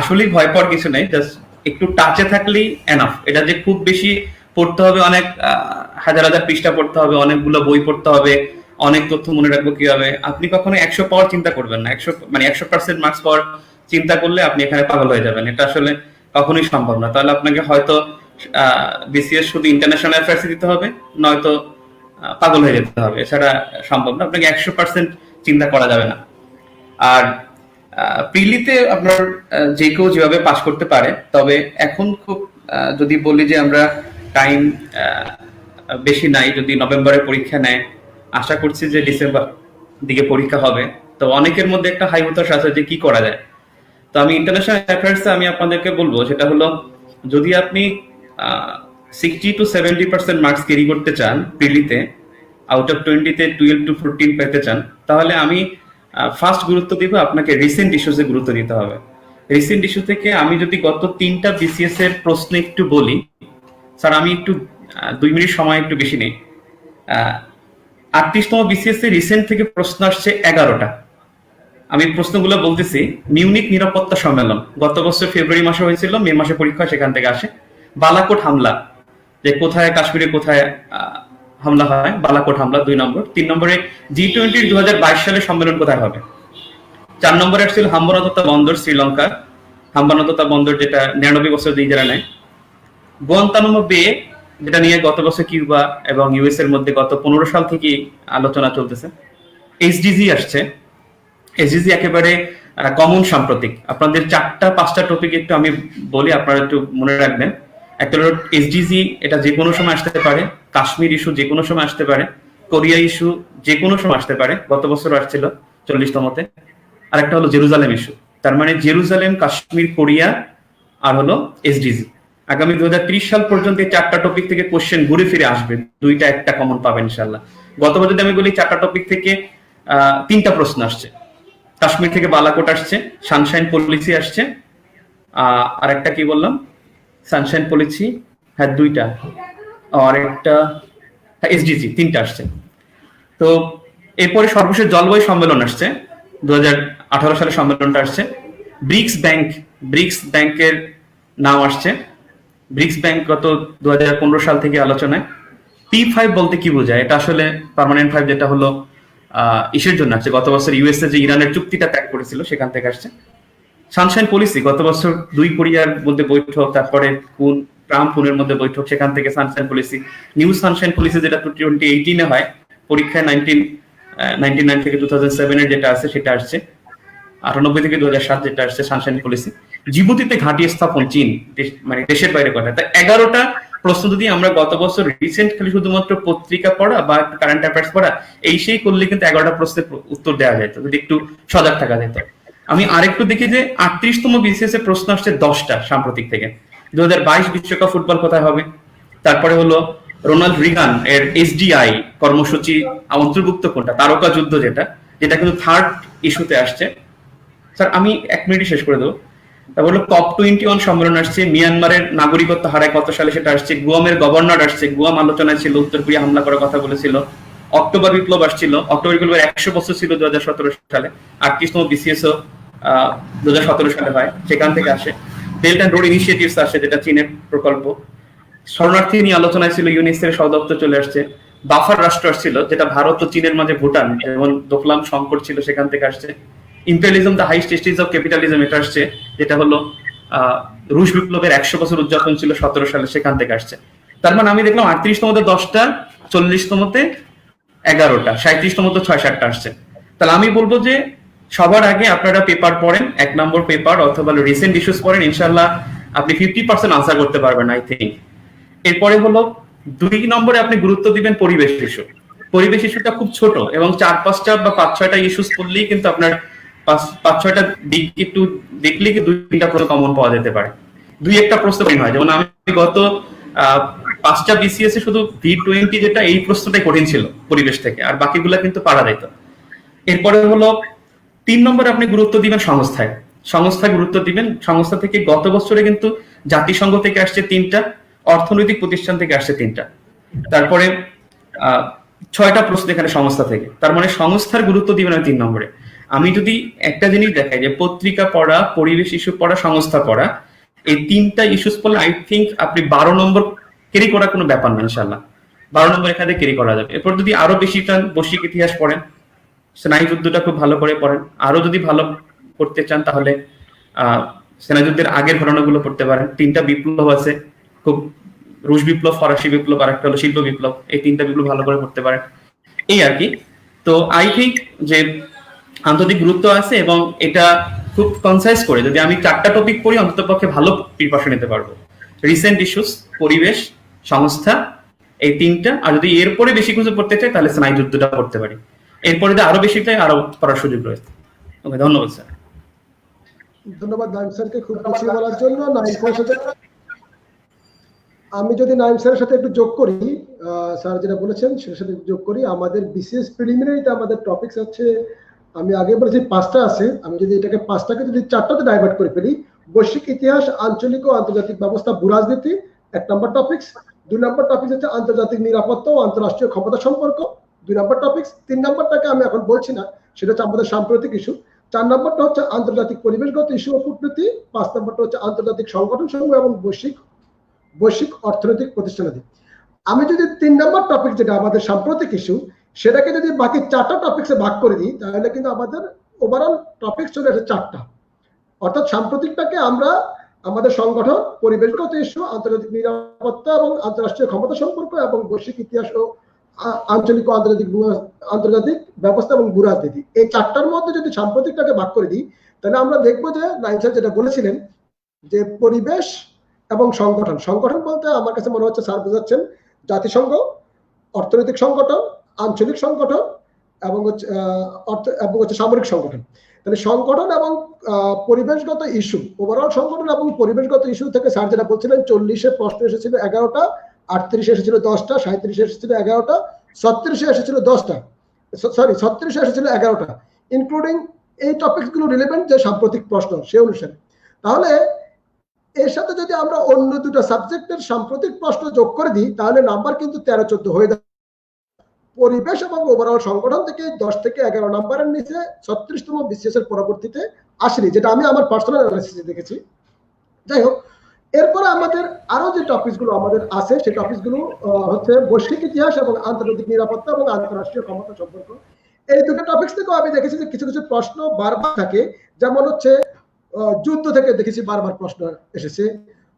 আসলেই ভয় পাওয়ার কিছু নেই, জাস্ট একটু টাচে থাকলেই এনাফ। এটা যে খুব বেশি পড়তে হবে, অনেক হাজার হাজার পৃষ্ঠা পড়তে হবে, অনেকগুলো বই পড়তে হবে, অনেক তথ্য মনে রাখবো কিভাবে, আপনি কখনো 100 পাওয়ার চিন্তা করবেন না। 100% মার্কস পাওয়ার চিন্তা করলে আপনি এখানে পাগল হয়ে যাবেন। এটা আসলে কখনোই সম্ভব না। তাহলে আপনাকে হয়তো বিসিএস শুধু ইন্টারন্যাশনাল অ্যাফেয়ার্স দিতে হবে, নয়তো পাগল হয়ে যেতে হবে, এছাড়া সম্ভব না। আপনাকে 100% চিন্তা করা যাবে না। আর প্রিলিতে আপনার যে কেউ যেভাবে পাস করতে পারে, তবে এখন খুব যদি বলি যে আমরা টাইম বেশি নাই, যদি নভেম্বরে পরীক্ষা নেয়, আশা করছি যে ডিসেম্বর দিকে পরীক্ষা হবে, তো অনেকের মধ্যে একটা হাই হতাশ আছে যে কি করা যায়। তো আমি ইন্টারন্যাশনাল অ্যাফেয়ার্সে আমি আপনাদেরকে বলবো, সেটা হলো যদি আপনি 60 to 70% মার্কস ক্যারি করতে চান প্রিলিতে, আউট অফ 20-তে 12 to 14 পেতে চান, তাহলে আমি ফার্স্ট গুরুত্ব দিব আপনাকে রিসেন্ট ইস্যুসে গুরুত্ব দিতে হবে। রিসেন্ট ইস্যু থেকে আমি যদি গত 3টা বিসিএস এর প্রশ্ন একটু বলি, স্যার আমি একটু 2 মিনিট সময় একটু বেশি নেই। 38তম বিসিএস এর রিসেন্ট থেকে প্রশ্ন আসছে 11টা। আমি প্রশ্নগুলো বলতেছি। মিউনিক নিরাপত্তা সম্মেলন গত বছর ফেব্রুয়ারি মাসে হয়েছিল, মে মাসে পরীক্ষা, সেখান থেকে আসে। বালাকোট হামলা, যে কোথায় কাশ্মীরে কোথায় হামলা হয়, বালাকোট হামলা 2 নম্বর। 3 নম্বরে G20 2022 সালে সম্মেলন কোথায় হবে। 4 নম্বরে আসছিল হাম্বানতোতা বন্দর, শ্রীলঙ্কার হাম্বানতোতা বন্দর, যেটা 99 বছর ইজারা নেয়। গুয়ান্তানামো বে, যেটা নিয়ে গত বছর কিউবা এবং ইউএস এর মধ্যে গত 15 সাল থেকে আলোচনা চলতেছে। এইচডিজি আসছে। এইচডিজি একেবারে কমন সাম্প্রতিক। আপনাদের 4-5টা টপিক একটু আমি বলি, আপনারা একটু মনে রাখবেন। একটা হলো এইচডিজি, এটা যে কোনো সময় আসতে পারে। কাশ্মীর ইস্যু যে কোনো সময় আসতে পারে। কোরিয়া ইস্যু যে কোনো সময় আসতে পারে, গত বছর আসছিল 40তমতে। আর একটা হলো জেরুজালেম ইস্যু, তার মানে জেরুজালেম, কাশ্মীর, কোরিয়া আর হলো এইচডিজি। আগামী 2030 সাল পর্যন্ত এই 4টা টপিক থেকে কোশ্চেন ঘুরে ফিরে আসবে, 2টা একটা কমন পাবেন ইনশাল্লাহ। গতবার যদি আমি বলি 4টা টপিক থেকে 3টা প্রশ্ন আসছে। কাশ্মীর থেকে বালাকোট আসছে, সানশাইন পলিসি আসছে, আর একটা কি বললাম, সানশাইন পলিসি, হ্যাঁ 2টা, আর একটা এসডিজি, 3টা আসছে। তো এরপরে সর্বশেষ জলবায়ু সম্মেলন আসছে, 2018 সালে সম্মেলনটা আসছে। ব্রিক্স ব্যাংকের নাম আসছে। ব্রিক্স ব্যাংক গত 2015 সাল থেকে আলোচনায়। P5 বলতে কি বোঝায়, এটা আসলে পার্মানেন্ট 5, যেটা হলো ইসের জন্য আসছে, গত বছর ইউএসএ যে ইরানের চুক্তিটা ত্যাগ করেছিল সেখান থেকে আসছে। সানশাইন পলিসি, গত বছর 2 কোরিয়ার মধ্যে বৈঠক, তারপরে ট্রাম্প পুনের মধ্যে বৈঠক, সেখান থেকে Sunshine policy. New Sunshine policy, যেটা 2018-এ হয়, পরীক্ষায় 1999 থেকে 2007 এর যেটা আছে সেটা আসছে। 98 থেকে 2007 যেটা আসছে সানশাইন পলিসি। জিবুতিতে ঘাঁটি স্থাপন চীন, মানে দেশের বাইরে করা। তাই 11টা প্রশ্ন যদি আমরা গত বছর রিসেন্ট খালি শুধুমাত্র পত্রিকা পড়া বা কারেন্ট অ্যাফেয়ার্স পড়া এই সেই করলে কিন্তু 11টা প্রশ্নের উত্তর দেওয়া যেত, যদি একটু সজাগ থাকা যেত। আমি আরেকটু দেখি যে 38তম বিসিএস এর প্রশ্ন আসছে 10টা সাম্প্রতিক থেকে। 2022 বিশ্বকাপ ফুটবল কোথায় হবে, তারপরে হলো রোনাল্ড রিগান এর এসডিআই কর্মসূচি অন্তর্ভুক্ত কোনটা, তারকা যুদ্ধ যেটা যেটা কিন্তু থার্ড ইস্যুতে আসছে। স্যার আমি 1 মিনিটে শেষ করে দেবো। তারপর হলো COP21 সম্মেলন আসছে, মিয়ানমারের নাগরিকত্ব হারায় কত সালে সেটা আসছে, গুয়ামের গভর্নর আসছে, গুয়াম আলোচনায় ছিল, উত্তর কোরিয়া হামলা করার কথা বলেছিল, অক্টোবর বিপ্লব আসছিল, অক্টোবর বিপ্লবের 100 বছর ছিল 2017 সালে, 38তম বিসিএস 2017 সালে হয়, সেখান থেকে আসে। বেল্ট অ্যান্ড রোড ইনিশিয়েটিভস আসে যেটা চীনের প্রকল্প, শরণার্থী নিয়ে আলোচনায় ছিল, ইউনিসেফের সদপ্তর চলে আসছে, বাফার রাষ্ট্র আসছিল যেটা ভারত ও চীনের মাঝে ভুটান যেমন দোকলাম সংকট ছিল সেখান থেকে আসছে, imperialism the highest stage of capitalism এটা আসছে যেটা হলো রুশ বিপ্লবের 100 বছর উদযাপন ছিল 17 সালে, সেখান থেকে আসছে। তার মানে আমি দেখলাম 38তমতে 10টা, 40তমতে 11টা, 37তমতে 6-7টা আসছে। তাহলে আমি বলবো যে সবার আগে আপনারা পেপার পড়েন, 1 নম্বর পেপার অথবা রিসেন্ট ইস্যুস পড়েন, ইনশাআল্লাহ আপনি 50% আনসার করতে পারবেন আই থিঙ্ক। এরপরে হলো 2 নম্বরে আপনি গুরুত্ব দিবেন পরিবেশ ইস্যু। পরিবেশ ইস্যুটা খুব ছোট এবং 4-5টা বা 5-6টা ইস্যুস পড়লেই কিন্তু আপনার 5-6টা দিক একটু দেখলে কি 2-3টা প্রশ্ন কমন পাওয়া যেতে পারে, 2-1টা প্রশ্ন কঠিন হয়। যেমন আমি গত 5টা বিসিএস এ শুধু V20 যেটা এই প্রশ্নটাই কঠিন ছিল পরিবেশ থেকে, আর বাকিগুলা কিন্তু পারা যেত। এরপরে হলো 3 নম্বরে আপনি গুরুত্ব দিবেন সংস্থায় গুরুত্ব দিবেন। সংস্থা থেকে গত বছরে কিন্তু জাতিসংঘ থেকে আসছে 3টা, অর্থনৈতিক প্রতিষ্ঠান থেকে আসছে 3টা, তারপরে 6টা প্রশ্ন এখানে সংস্থা থেকে। তার মানে সংস্থার গুরুত্ব দিবেন 3 নম্বরে। আমি যদি একটা জিনিস দেখাই যে পত্রিকা পড়া, পরিবেশ ইস্যু পড়া, সংস্থা পড়া, এই 3টা ইস্যুস পড়লে আই থিঙ্ক আপনি 12 নম্বর ক্যারি করার কোনো ব্যাপার না, ইনশাআল্লাহ 12 নম্বর এখানে ক্যারি করা যাবে। এরপর যদি আরো বেশি চান বৈশ্বিক ইতিহাস পড়েন, স্নায়ুযুদ্ধটা খুব ভালো করে পড়েন। আরো যদি ভালো করতে চান তাহলে স্নায়ুযুদ্ধের আগের ঘটনাগুলো পড়তে পারেন। 3টা বিপ্লব আছে, খুব রুশ বিপ্লব, ফরাসি বিপ্লব, আর একটা হলো শিল্প বিপ্লব, এই 3টা বিপ্লব ভালো করে পড়তে পারেন, এই আর কি। তো আই থিঙ্ক যে আন্তর্জাতিক গুরুত্ব আছে এবং এটা খুব কনসাইজ করে যদি আমি 4টা টপিক পড়ি অন্তত পক্ষে ভালো প্রিপারেশন নিতে পারবো। রিসেন্ট ইস্যুস, পরিবেশ, সংস্থা, এই 3টা। আর যদি এরপরে বেশি কিছু পড়তে চাই তাহলে স্নায়ুযুদ্ধটা পড়তে পারি। এরপরে যদি আরো বেশি চাই আরো পড়ার সুযোগ রয়েছে। ওকে, ধন্যবাদ স্যার। ধন্যবাদ নাইম স্যারকে খুব বেশি বলার জন্য। নাইম স্যারের সাথে আমি যদি নাইম স্যারের সাথে একটু যোগ করি, স্যার যেটা বলেছেন সেটার সাথে যোগ করি, আমাদের বিসিএস প্রিলিমিনারিতে আমাদের টপিকস আছে, আমি আগে বলেছি 5টা আছে, আমি যদি এটাকে 5টাকে যদি 4টাতে ডাইভার্ট করে ফেলি, বৈশ্বিক ইতিহাস, আঞ্চলিক ও আন্তর্জাতিক ব্যবস্থা, ভূরাজনীতি 1 নম্বর টপিকস, 2 নম্বর টপিক হচ্ছে আন্তর্জাতিক নিরাপত্তা ও আন্তঃরাষ্ট্রীয় ক্ষমতা সম্পর্ক, 2 নম্বর টপিকস, 3 নম্বরটাকে আমি এখন বলছি না, সেটা হচ্ছে আমাদের সাম্প্রতিক ইস্যু, 4 নম্বরটা হচ্ছে আন্তর্জাতিক পরিবেশগত ইস্যু ও কূটনীতি, 5 নম্বরটা হচ্ছে আন্তর্জাতিক সংগঠন সমূহ এবং বৈশ্বিক অর্থনৈতিক প্রতিষ্ঠানাদি। আমি যদি 3 নম্বর টপিক যেটা আমাদের সাম্প্রতিক ইস্যু সেটাকে যদি বাকি 4টা টপিকসে ভাগ করে দিই তাহলে কিন্তু আমাদের ওভারঅল টপিক চলে আসে 4টা। অর্থাৎ সাম্প্রতিকটাকে আমরা আমাদের সংগঠন, পরিবেশগত ইস্যু, আন্তর্জাতিক নিরাপত্তা এবং আন্তঃরাষ্ট্রীয় ক্ষমতা সম্পর্ক এবং বৈশ্বিক ইতিহাস ও আঞ্চলিক ও আন্তর্জাতিক ব্যবস্থা এবং ভূরাজনীতি, এই 4টার মধ্যে যদি সাম্প্রতিকটাকে ভাগ করে দিই তাহলে আমরা দেখবো যে নাইম স্যার যেটা বলেছিলেন যে পরিবেশ এবং সংগঠন বলতে আমার কাছে মনে হচ্ছে স্যার বোঝাচ্ছেন জাতিসংঘ, অর্থনৈতিক সংগঠন, আঞ্চলিক সংগঠন এবং হচ্ছে সামরিক সংগঠন। তাহলে সংগঠন এবং পরিবেশগত ইস্যু, ওভারঅল সংগঠন এবং পরিবেশগত ইস্যু থেকে স্যার যেটা বলছিলেন 40-এ প্রশ্ন এসেছিল 11টা, 38-এ এসেছিল 10টা, 37-এ এসেছিল 11টা, 36-এ এসেছিল 10টা, সরি 36-এ এসেছিল 11টা, ইনক্লুডিং এই টপিকস গুলো রিলেভেন্ট যে সাম্প্রতিক প্রশ্ন সে অনুসারে। তাহলে এর সাথে যদি আমরা অন্য 2টা সাবজেক্টের সাম্প্রতিক প্রশ্ন যোগ করে দিই তাহলে নাম্বার কিন্তু 13-14 হয়ে যায়। পরিবেশ এবং ওভারঅল সংগঠন থেকে 10 থেকে 11 নাম্বারের নিচে 36তম বিসিএস এর পরবর্তীতে আসেনি, যেটা আমি আমার পার্সোনাল অ্যানালিসিসে দেখেছি। যাই হোক, এরপরে আমাদের আরো যে টপিকসগুলো আমাদের আছে সেই টপিকসগুলো হচ্ছে বৈশ্বিক ইতিহাস এবং আন্তর্জাতিক নিরাপত্তা এবং আন্তঃরাষ্ট্রীয় ক্ষমতা সম্পর্ক। এই 2টা টপিকস থেকেও আমি দেখেছি যে কিছু কিছু প্রশ্ন বারবার থাকে, যেমন হচ্ছে যুদ্ধ থেকে দেখেছি বারবার প্রশ্ন এসেছে,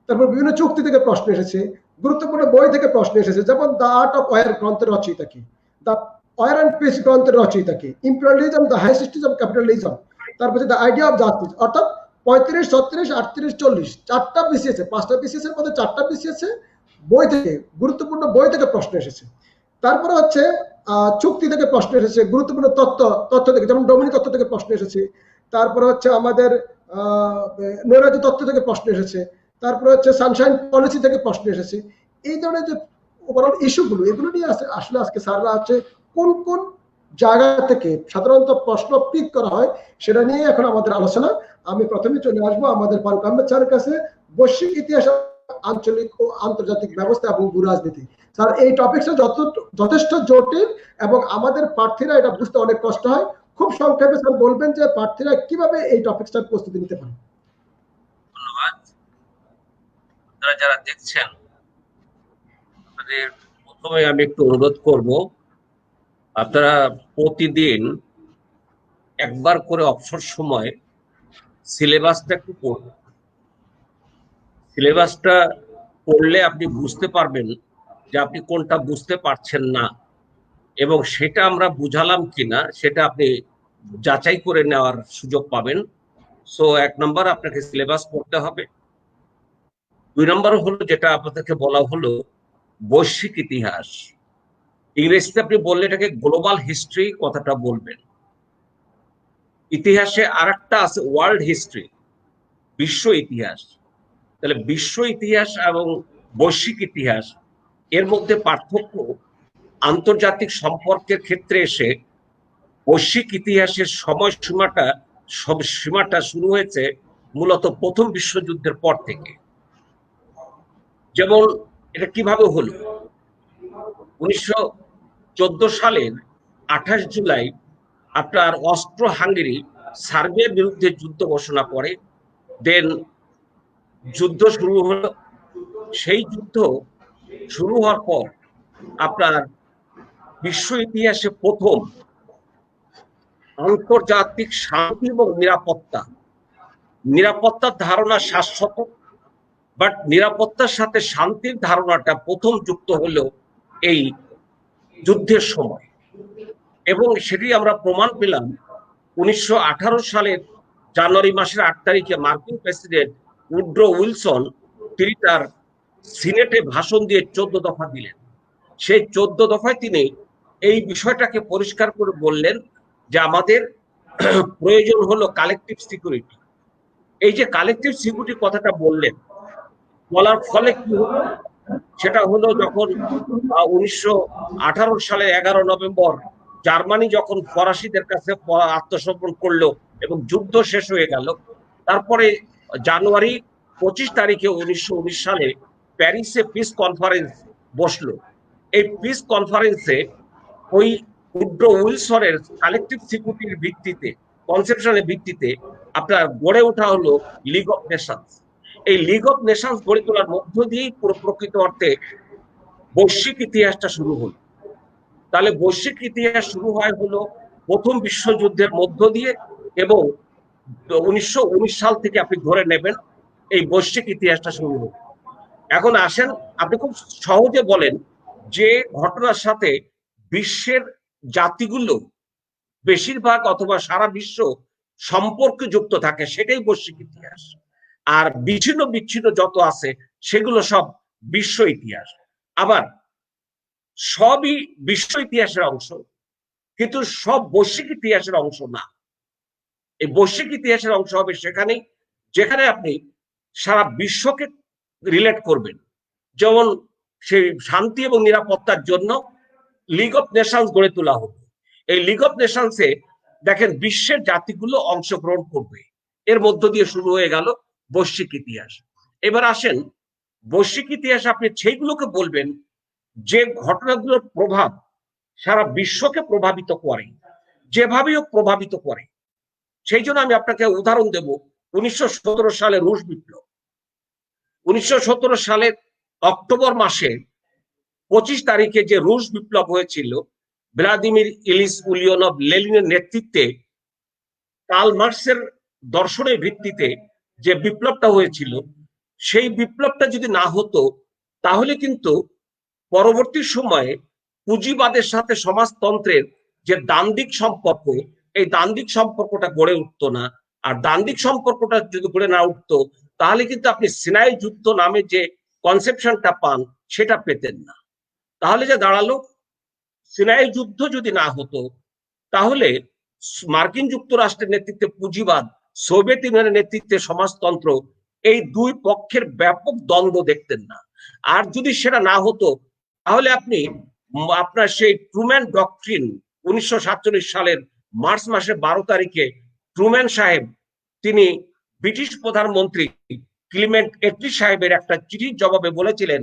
তারপর বিভিন্ন চুক্তি থেকে প্রশ্ন এসেছে, গুরুত্বপূর্ণ বই থেকে প্রশ্ন এসেছে, যেমন দ্য আর্ট অফ ওয়ার গ্রন্থের রচয়িতা কি, দ্য ওয়ার অ্যান্ড পিস গ্রন্থের রচয়িতা কি, imperialism the highest stage of capitalism, তারপর দ্য আইডিয়া অফ জাস্টিস। অর্থাৎ 35, 36, 38, 40 4টা বিসিএস, 5টা বিসিএস এর মধ্যে 4টা বিসিএস বই থেকে, গুরুত্বপূর্ণ বই থেকে প্রশ্ন এসেছে। তারপরে হচ্ছে চুক্তি থেকে প্রশ্ন এসেছে, গুরুত্বপূর্ণ তথ্য থেকে, যেমন ডোমিনি তথ্য থেকে প্রশ্ন এসেছে। তারপরে হচ্ছে আমাদের নৈরাজ্য তথ্য থেকে প্রশ্ন এসেছে। তারপরে হচ্ছে সানশাইন পলিসি থেকে প্রশ্ন এসেছে। এই ধরনের যে ওভারঅল ইস্যুগুলো, এগুলো নিয়ে আসলে আজকে স্যাররা হচ্ছে কোন কোন জায়গা থেকে সাধারণত প্রশ্ন পিক করা হয় সেটা নিয়ে এখন আমাদের আলোচনা। আমি প্রথমে চলে আসবো আমাদের ফারুক আহমেদ স্যারের কাছে, বৈশ্বিক ইতিহাস, আঞ্চলিক ও আন্তর্জাতিক ব্যবস্থা এবং ভূ রাজনীতি। স্যার, এই টপিকটা যথেষ্ট জটিল এবং আমাদের প্রার্থীরা এটা বুঝতে অনেক কষ্ট হয়। খুব সংক্ষেপে স্যার বলবেন যে প্রার্থীরা কিভাবে এই টপিকটার প্রস্তুতি নিতে পারে। ধন্যবাদ। আপনারা যারা দেখছেন, আপনাদের প্রথমে আমি একটু অনুরোধ করব, আপনারা প্রতিদিন একবার করে অবসর সময় সিলেবাসটা একটু পড়ুন। সিলেবাসটা পড়লে আপনি বুঝতে পারবেন যে আপনি কোনটা বুঝতে পারছেন না, এবং সেটা আমরা বুঝালাম কিনা সেটা আপনি যাচাই করে নেওয়ার সুযোগ পাবেন। সো 1 নম্বর আপনাকে সিলেবাস পড়তে হবে। 2 নম্বর হলো যেটা আপনাদেরকে বলা হলো বৈশ্বিক ইতিহাস। ইংরেজিতে আপনি বললে এটাকে গ্লোবাল হিস্ট্রি কথাটা বলবেন। ইতিহাসে আরেকটা আছে ওয়ার্ল্ড হিস্ট্রি, বিশ্ব ইতিহাস। তাহলে বিশ্ব ইতিহাস এবং বৈশ্বিক ইতিহাস এর মধ্যে পার্থক্য আন্তর্জাতিক সম্পর্কের ক্ষেত্রে এসে বৈশ্বিক ইতিহাসের সীমাটা শুরু হয়েছে মূলত প্রথম বিশ্বযুদ্ধের পর থেকে। যেমন এটা কিভাবে হলো, 1914 সালের 28 জুলাই আপনার অস্ট্রো হাঙ্গেরি সার্বিয়ার বিরুদ্ধে যুদ্ধ ঘোষণা করে। দেন যুদ্ধ শুরু হলো। সেই যুদ্ধ শুরু হওয়ার পর আপনার বিশ্ব ইতিহাসে প্রথম আন্তর্জাতিক শান্তি এবং নিরাপত্তার ধারণা শাশ্বত, বাট নিরাপত্তার সাথে শান্তির ধারণাটা প্রথম যুক্ত হলো এই যুদ্ধের সময়। এবং সেটি আমরা প্রমাণ পেলাম 1918 সালের জানুয়ারি মাসের 8 তারিখে মার্কিন প্রেসিডেন্ট উড্রো উইলসন তিনি তার সিনেটে ভাষণ দিয়ে 14 দফা দিলেন। সেই 14 দফায় তিনি এই বিষয়টাকে পরিষ্কার করে বললেন যে আমাদের প্রয়োজন হলো কালেকটিভ সিকিউরিটি। এই যে কালেকটিভ সিকিউরিটি কথাটা বলার ফলে কি হলো, সেটা হলো যখন 1918 সালের 11 নভেম্বর জার্মানি যখন ফরাসিদের কাছে আত্মসমর্পণ করলো এবং যুদ্ধ শেষ হয়ে গেল, তারপরে জানুয়ারি 25 তারিখে 1919 সালে প্যারিসে পিস কনফারেন্স বসলো। এই পিস কনফারেন্সে ওই উড্রো উইলসনের কালেকটিভ সিকিউরিটির ভিত্তিতে, কনসেপশনের ভিত্তিতে আপনার গড়ে ওঠা হলো লিগ অফ নেশনস। এই লিগ অফ নেশনস গড়ে তোলার মধ্য দিয়েই পুরো প্রকৃত অর্থে বৈশ্বিক ইতিহাসটা শুরু হলো। তাহলে বৈশ্বিক ইতিহাস শুরু হয় হলো প্রথম বিশ্বযুদ্ধের মধ্য দিয়ে, এবং 1919 সাল থেকে আপনি ধরে নেবেন এই বৈশ্বিক ইতিহাসটা শুরু হলো। এখন আসেন, আপনি খুব সহজে বলেন যে ঘটনার সাথে বিশ্বের জাতিগুলো বেশিরভাগ অথবা সারা বিশ্ব সম্পর্ক যুক্ত থাকে, সেটাই বৈশ্বিক ইতিহাস। আর বিচ্ছিন্ন যত আছে সেগুলো সব বিশ্ব ইতিহাস। আবার সবই বিশ্ব ইতিহাসের অংশ, কিন্তু সব বৈশ্বিক ইতিহাসের অংশ না। এই বৈশ্বিক ইতিহাসের অংশ হবে যেখানে আপনি সারা বিশ্বকে রিলেট করবেন। যেমন সেই শান্তি এবং নিরাপত্তার জন্য লিগ অফ নেশনস গড়ে তোলা হবে। এই লিগ অফ নেশনসে দেখেন বিশ্বের জাতিগুলো অংশগ্রহণ করবে। এর মধ্য দিয়ে শুরু হয়ে গেল বৈশ্বিক ইতিহাস। এবার আসেন, বৈশ্বিক ইতিহাস আপনি সেইগুলোকে বলবেন যে ঘটনাগুলোর প্রভাব সারা বিশ্বকে প্রভাবিত করে, যেভাবেও প্রভাবিত করে। সেই জন্য আমি আপনাকে উদাহরণ দেব 1917 সালে রুশ বিপ্লব। 1917 সালের অক্টোবর মাসে 25 তারিখে যে রুশ বিপ্লব হয়েছিল, ভ্লাদিমির ইলিচ উলিয়নভ লেনিনের নেতৃত্বে কার্ল মার্কসের দর্শনের ভিত্তিতে যে বিপ্লবটা হয়েছিল, সেই বিপ্লবটা যদি না হতো তাহলে কিন্তু পরবর্তী সময়ে পুঁজিবাদের সাথে সমাজতন্ত্রের যে দ্বান্দ্বিক সম্পর্ক, এই দ্বান্দ্বিক সম্পর্কটা গড়ে উঠতো না। আর দ্বান্দ্বিক সম্পর্কটা যদি গড়ে না উঠতো তাহলে কিন্তু আপনি সিনাই যুদ্ধ নামে যে কনসেপশনটা পান সেটা পেতেন না। তাহলে যে দাঁড়ালো, সিনাই যুদ্ধ যদি না হতো তাহলে মার্কিন যুক্তরাষ্ট্রের নেতৃত্বে পুঁজিবাদ, সোভিয়েত ইউনিয়নের নেতৃত্বে সমাজতন্ত্র, এই দুই পক্ষের ব্যাপক দ্বন্দ্ব দেখতেন না। আর যদি সেটা না হতো তাহলে আপনি আপনার সেই ট্রুম্যান ডক্ট্রিন 1947 সালের মার্চ মাসের 12 তারিখে ট্রুম্যান সাহেব তিনি ব্রিটিশ প্রধানমন্ত্রী ক্লিমেন্ট এটলি সাহেবের একটা চিঠির জবাবে বলেছিলেন,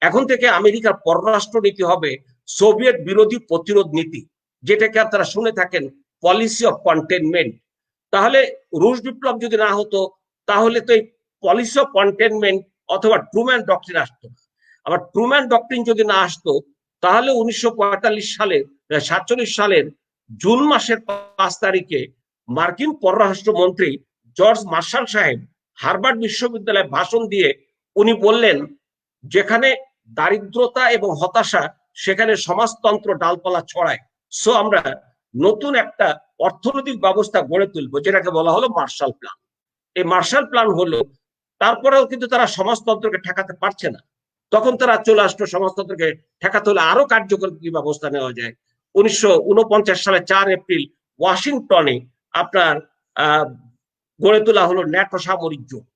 এখন থেকে আমেরিকার পররাষ্ট্র নীতি হবে সোভিয়েত বিরোধী প্রতিরোধ নীতি, যেটাকে আপনারা শুনে থাকেন পলিসি অফ কন্টেনমেন্ট। তাহলে রুশ বিপ্লব যদি না হতো তাহলে তো এই পলিসি অফ কন্টেনমেন্ট অথবা ট্রুম্যান ডক্ট্রিন আসতো না। আবার ট্রুম্যান ডক্ট্রিন যদি না আসতো তাহলে 1947 সালের জুন মাসের 5 তারিখে মার্কিন পররাষ্ট্রমন্ত্রী জর্জ মার্শাল সাহেব হার্ভার্ড বিশ্ববিদ্যালয়ে ভাষণ দিয়ে উনি বললেন, যেখানে দারিদ্রতা এবং হতাশা সেখানে সমাজতন্ত্র ডালপালা ছড়ায়। সো আমরা নতুন একটা অর্থনৈতিক ব্যবস্থা গড়ে তুলবো, যেটাকে বলা হলো মার্শাল প্ল্যান। এই মার্শাল প্ল্যান হলো, তারপরেও কিন্তু তারা সমাজতন্ত্রকে ঠেকাতে পারছে না। তখন তারা চলে আসলো সমাজতন্ত্রকে ঠেকাতে হলে আরো কার্যকর কি ব্যবস্থা নেওয়া যায়। 1949 সালে 4 এপ্রিল ওয়াশিংটনে আপনার গড়ে তোলা হলো ন্যাটো সামরিক জোট।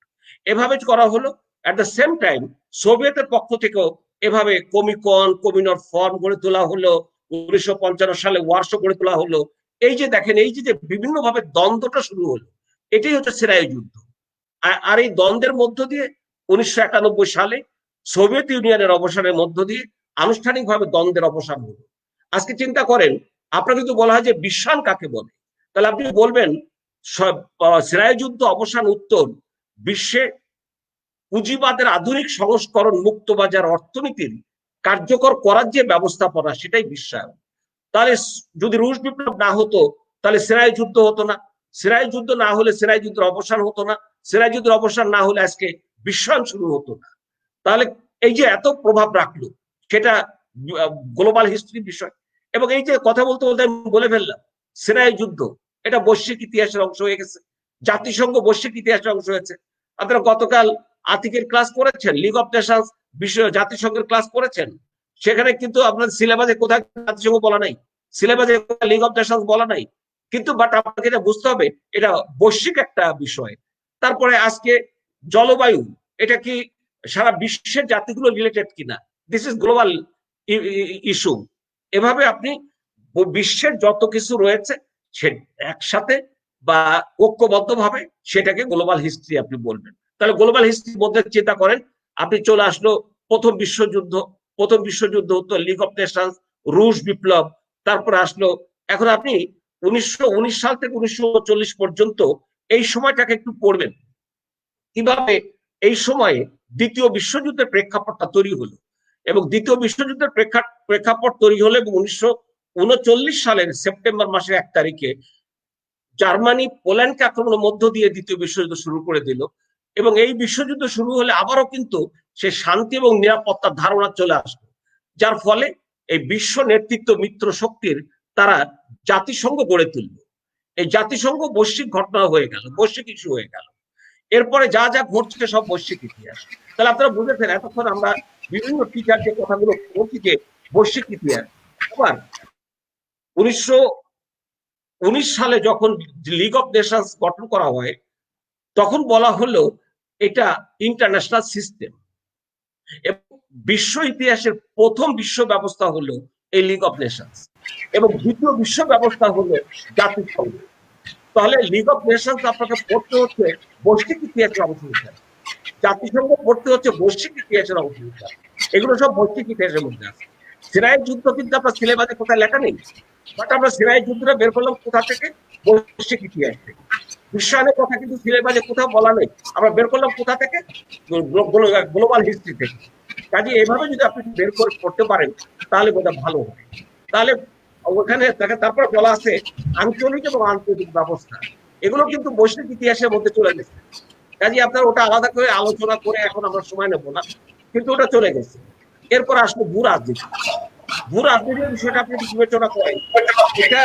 এভাবে করা হলো। অ্যাট দ্য সেম টাইম সোভিয়েতের পক্ষ থেকেও এভাবে কমিনর ফর্ম গড়ে তোলা হলো। 1955 সালে ওয়ারশো গড়ে তোলা হলো। এই যে দেখেন, এই যে বিভিন্ন ভাবে দ্বন্দ্বটা শুরু হলো, এটাই হচ্ছে সিনাই যুদ্ধ। আর এই দ্বন্দ্বের মধ্য দিয়ে 1991 সালে সোভিয়েত ইউনিয়নের অবসানের মধ্য দিয়ে আনুষ্ঠানিকভাবে দ্বন্দ্বের অবসান হলো। আজকে চিন্তা করেন, আপনার কিন্তু বলা হয় যে বিশ্বায়ন কাকে বলে, তাহলে আপনি বলবেন সিনাই যুদ্ধ অবসান উত্তর বিশ্বে পুঁজিবাদের আধুনিক সংস্করণ, মুক্তবাজার অর্থনীতির কার্যকর করার যে ব্যবস্থাপনা, সেটাই বিশ্বায়ন। তাহলে যদি রুশ বিপ্লব না হতো তাহলে সিনাই যুদ্ধ হতো না। সিনাই যুদ্ধ না হলে সিনাই যুদ্ধের অবসান হতো না। সিনাই যুদ্ধের অবসান না হলে আজকে বিশ্বায়ন শুরু হতো না। তাহলে এই যে এত প্রভাব রাখলো, সেটা গ্লোবাল হিস্ট্রি বিষয়। এবং এই যে কথা বলতে বলতে আমি বলে ফেললাম, সিনাই যুদ্ধ এটা বৈশ্বিক ইতিহাসের অংশ হয়ে গেছে। জাতিসংঘ বৈশ্বিক ইতিহাসের অংশ হয়েছে। আপনারা গতকাল আতিকের ক্লাস করেছেন, লিগ অফ নেশনস বিষয় জাতিসংঘের ক্লাস করেছেন। সেখানে কিন্তু আপনার সিলেবাসে কোথায় জাতিসংঘ বলা নাই, সিলেবাসে লিগ অফ নেশনস বলা নাই। কিন্তু বাট আপনাকে এটা বুঝতে হবে, এটা বৈশ্বিক একটা বিষয়। তারপরে আজকে জলবায়ু, এটা কি সারা বিশ্বের জাতিগুলো রিলেটেড কিনা, দিস ইজ গ্লোবাল ইস্যু। এভাবে আপনি বিশ্বের যত কিছু রয়েছে সে একসাথে বা ঐক্যবদ্ধভাবে সেটাকে গ্লোবাল হিস্ট্রি আপনি বলবেন। তাহলে গ্লোবাল হিস্ট্রির মধ্যে চিন্তা করেন, আপনি চলে আসলো প্রথম বিশ্বযুদ্ধ হতো, লিগ অফ নেশনস, রুশ বিপ্লব, তারপরে আসলো এখন আপনি 1919 সাল থেকে 1940 পর্যন্ত এই সময়টাকে একটু পড়বেন, কিভাবে এই সময়ে দ্বিতীয় বিশ্বযুদ্ধের প্রেক্ষাপটটা তৈরি হলো। এবং দ্বিতীয় বিশ্বযুদ্ধের প্রেক্ষাপট তৈরি হলো এবং 1939 সালের সেপ্টেম্বর মাসের 1 তারিখে জার্মানি পোল্যান্ডকে আক্রমণের মধ্য দিয়ে দ্বিতীয় বিশ্বযুদ্ধ শুরু করে দিল। এবং এই বিশ্বযুদ্ধ শুরু হলে আবারও কিন্তু সে শান্তি এবং নিরাপত্তার ধারণা চলে আসলো, যার ফলে এই বিশ্ব নেতৃত্ব মিত্র শক্তির তারা জাতিসংঘ গড়ে তুলল। এই জাতিসংঘ বৈশ্বিক ঘটনা হয়ে গেল, বৈশ্বিক ইস্যু হয়ে গেল। এরপরে যা যা ঘটছে সব বৈশ্বিক ইতিহাস। তাহলে আপনারা বুঝেছেন, এতক্ষণ আমরা বিভিন্ন টিচার যে কথাগুলো বলছি যে বৈশ্বিক ইতিহাস। আবার 1919 সালে যখন লিগ অফ নেশনস গঠন করা হয়, তখন বলা হলো এটা ইন্টারন্যাশনাল সিস্টেম। এবং বিশ্ব ইতিহাসের প্রথম বিশ্ব ব্যবস্থা হলো এই লিগ অফ নেশনস, এবং দ্বিতীয় বিশ্ব ব্যবস্থা হলো জাতিসংঘ। তাহলে লিগ অফ নেশনস আপনাকে পড়তে হচ্ছে বৈশ্বিক ইতিহাসের অংশ হিসাবে, জাতিসংঘ পড়তে হচ্ছে বৈশ্বিক ইতিহাসের অংশ হিসাবে। এগুলো সব বৈশ্বিক ইতিহাসের মধ্যে আছে। সিনাই যুদ্ধ কিন্তু আপনার সিলেবাসে কোথায় লেখা নেই, বাট আমরা সিনাই যুদ্ধটা বের করলাম কোথা থেকে, বৈশ্বিক ইতিহাস থেকে। বিশ্বায়নের কথা কিন্তু সিলেবাসে কোথাও বলা নেই, আমরা বের করলাম কোথা থেকে, গ্লোবাল হিস্ট্রি থেকে। কাজে এভাবে যদি আপনি বের করে করতে পারেন তাহলে বোধহয় ভালো হবে। তাহলে ওখানে তারপর বলা আছে আঞ্চলিক এবং আন্তর্জাতিক ব্যবস্থা, এগুলো কিন্তু বৈশ্বিক ইতিহাসের মধ্যে চলে গেছে। কাজে আপনার ওটা আলাদা করে আলোচনা করে এখন আমরা সময় নেবো না, কিন্তু ওটা চলে গেছে। এরপর আসলো ভূ রাজনীতি। ভূ রাজনীতির বিষয়টা আপনি বিবেচনা করেন, এটা